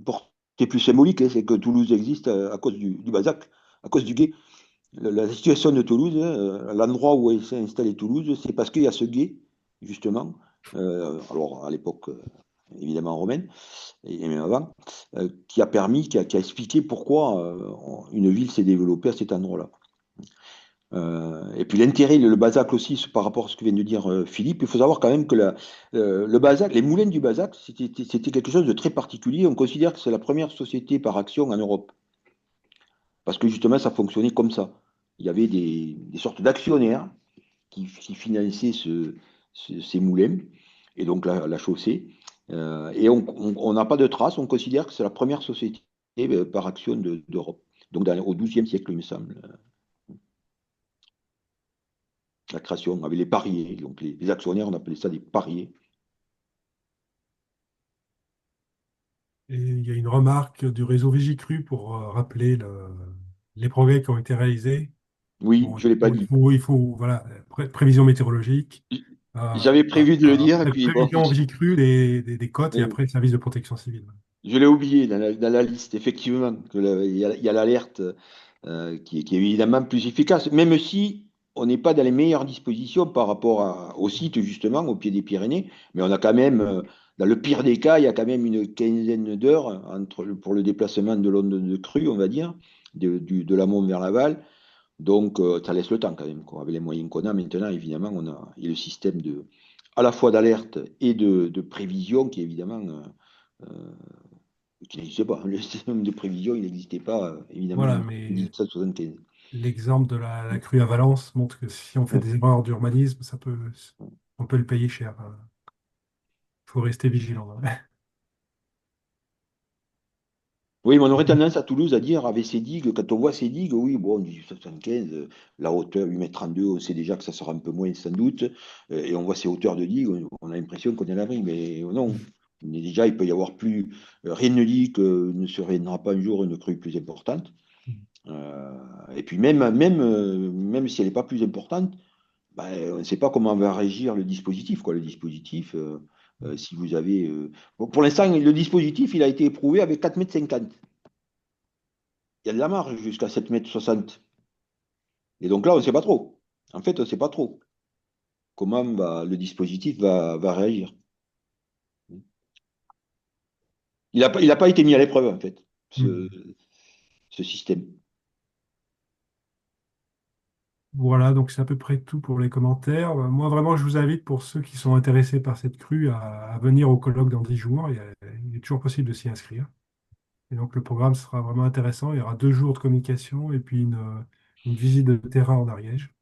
portée plus symbolique, hein, c'est que Toulouse existe à cause du Bazac, à cause du gué. La situation de Toulouse, hein, l'endroit où s'est installé Toulouse, c'est parce qu'il y a ce gué, justement. Alors, à l'époque, évidemment romaine, et même avant, qui a expliqué pourquoi une ville s'est développée à cet endroit-là. Et puis l'intérêt, le Bazac aussi, par rapport à ce que vient de dire Philippe, il faut savoir quand même que le Bazac, les moulins du Bazac, c'était quelque chose de très particulier. On considère que c'est la première société par action en Europe, parce que justement, ça fonctionnait comme ça. Il y avait des sortes d'actionnaires qui finançaient ces moulins, et donc la chaussée. Et on n'a pas de traces, on considère que c'est la première société par action d'Europe, donc au XIIe siècle, il me semble. La création avec les pariers. Donc les actionnaires, on appelait ça des pariers. Et il y a une remarque du réseau Vigicru pour rappeler les progrès qui ont été réalisés. Oui, Bon, je ne l'ai pas dit. voilà, prévision météorologique, J'avais prévu de le dire, et puis bon, prévision Vigicru des côtes et après service de protection civile. je l'ai oublié dans la liste, effectivement, il y a l'alerte qui est évidemment plus efficace, même si on n'est pas dans les meilleures dispositions par rapport au site, justement, au pied des Pyrénées, mais on a quand même, dans le pire des cas, il y a quand même une quinzaine d'heures pour le déplacement de l'onde de crue, on va dire, de l'amont vers l'aval. Donc, ça laisse le temps quand même, quoi. Avec les moyens qu'on a maintenant, évidemment, on a et le système à la fois d'alerte et de prévision qui, évidemment, qui n'existait pas. Le système de prévision, il n'existait pas, évidemment, Voilà, en mais 1775. l'exemple de la crue à Valence montre que si on fait des erreurs d'urbanisme, on peut le payer cher. Il faut rester vigilant. Oui, mais on aurait tendance à Toulouse à dire, avec ces digues, quand on voit ces digues, oui, bon, 1875, la hauteur 8,32 m, on sait déjà que ça sera un peu moins sans doute, et on voit ces hauteurs de digues, on a l'impression qu'on est à l'abri, mais non. Mais déjà, il peut y avoir plus. Rien ne dit que ne se reviendra pas un jour une crue plus importante. Et puis même si elle n'est pas plus importante, ben, on ne sait pas comment va réagir le dispositif, quoi. Le dispositif, si vous avez. Bon, pour l'instant, le dispositif, il a été éprouvé avec 4,50 m. Il y a de la marge jusqu'à 7,60 m. Et donc là, on ne sait pas trop. En fait, on ne sait pas trop comment le dispositif va réagir. Il a pas été mis à l'épreuve, en fait, ce, Hmm. ce système. Voilà, donc c'est à peu près tout pour les commentaires. Moi, vraiment, je vous invite, pour ceux qui sont intéressés par cette crue, à venir au colloque dans 10 jours. Il est toujours possible de s'y inscrire. Et donc, le programme sera vraiment intéressant. Il y aura 2 jours de communication et puis une visite de terrain en Ariège,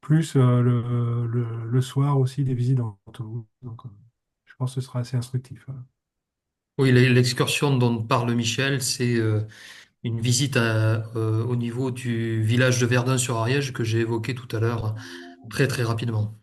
plus le soir aussi des visites dans Toulouse. Donc, je pense que ce sera assez instructif. Oui, l'excursion dont parle Michel, c'est une visite au niveau du village de Verdun-sur-Ariège que j'ai évoqué tout à l'heure, très très rapidement.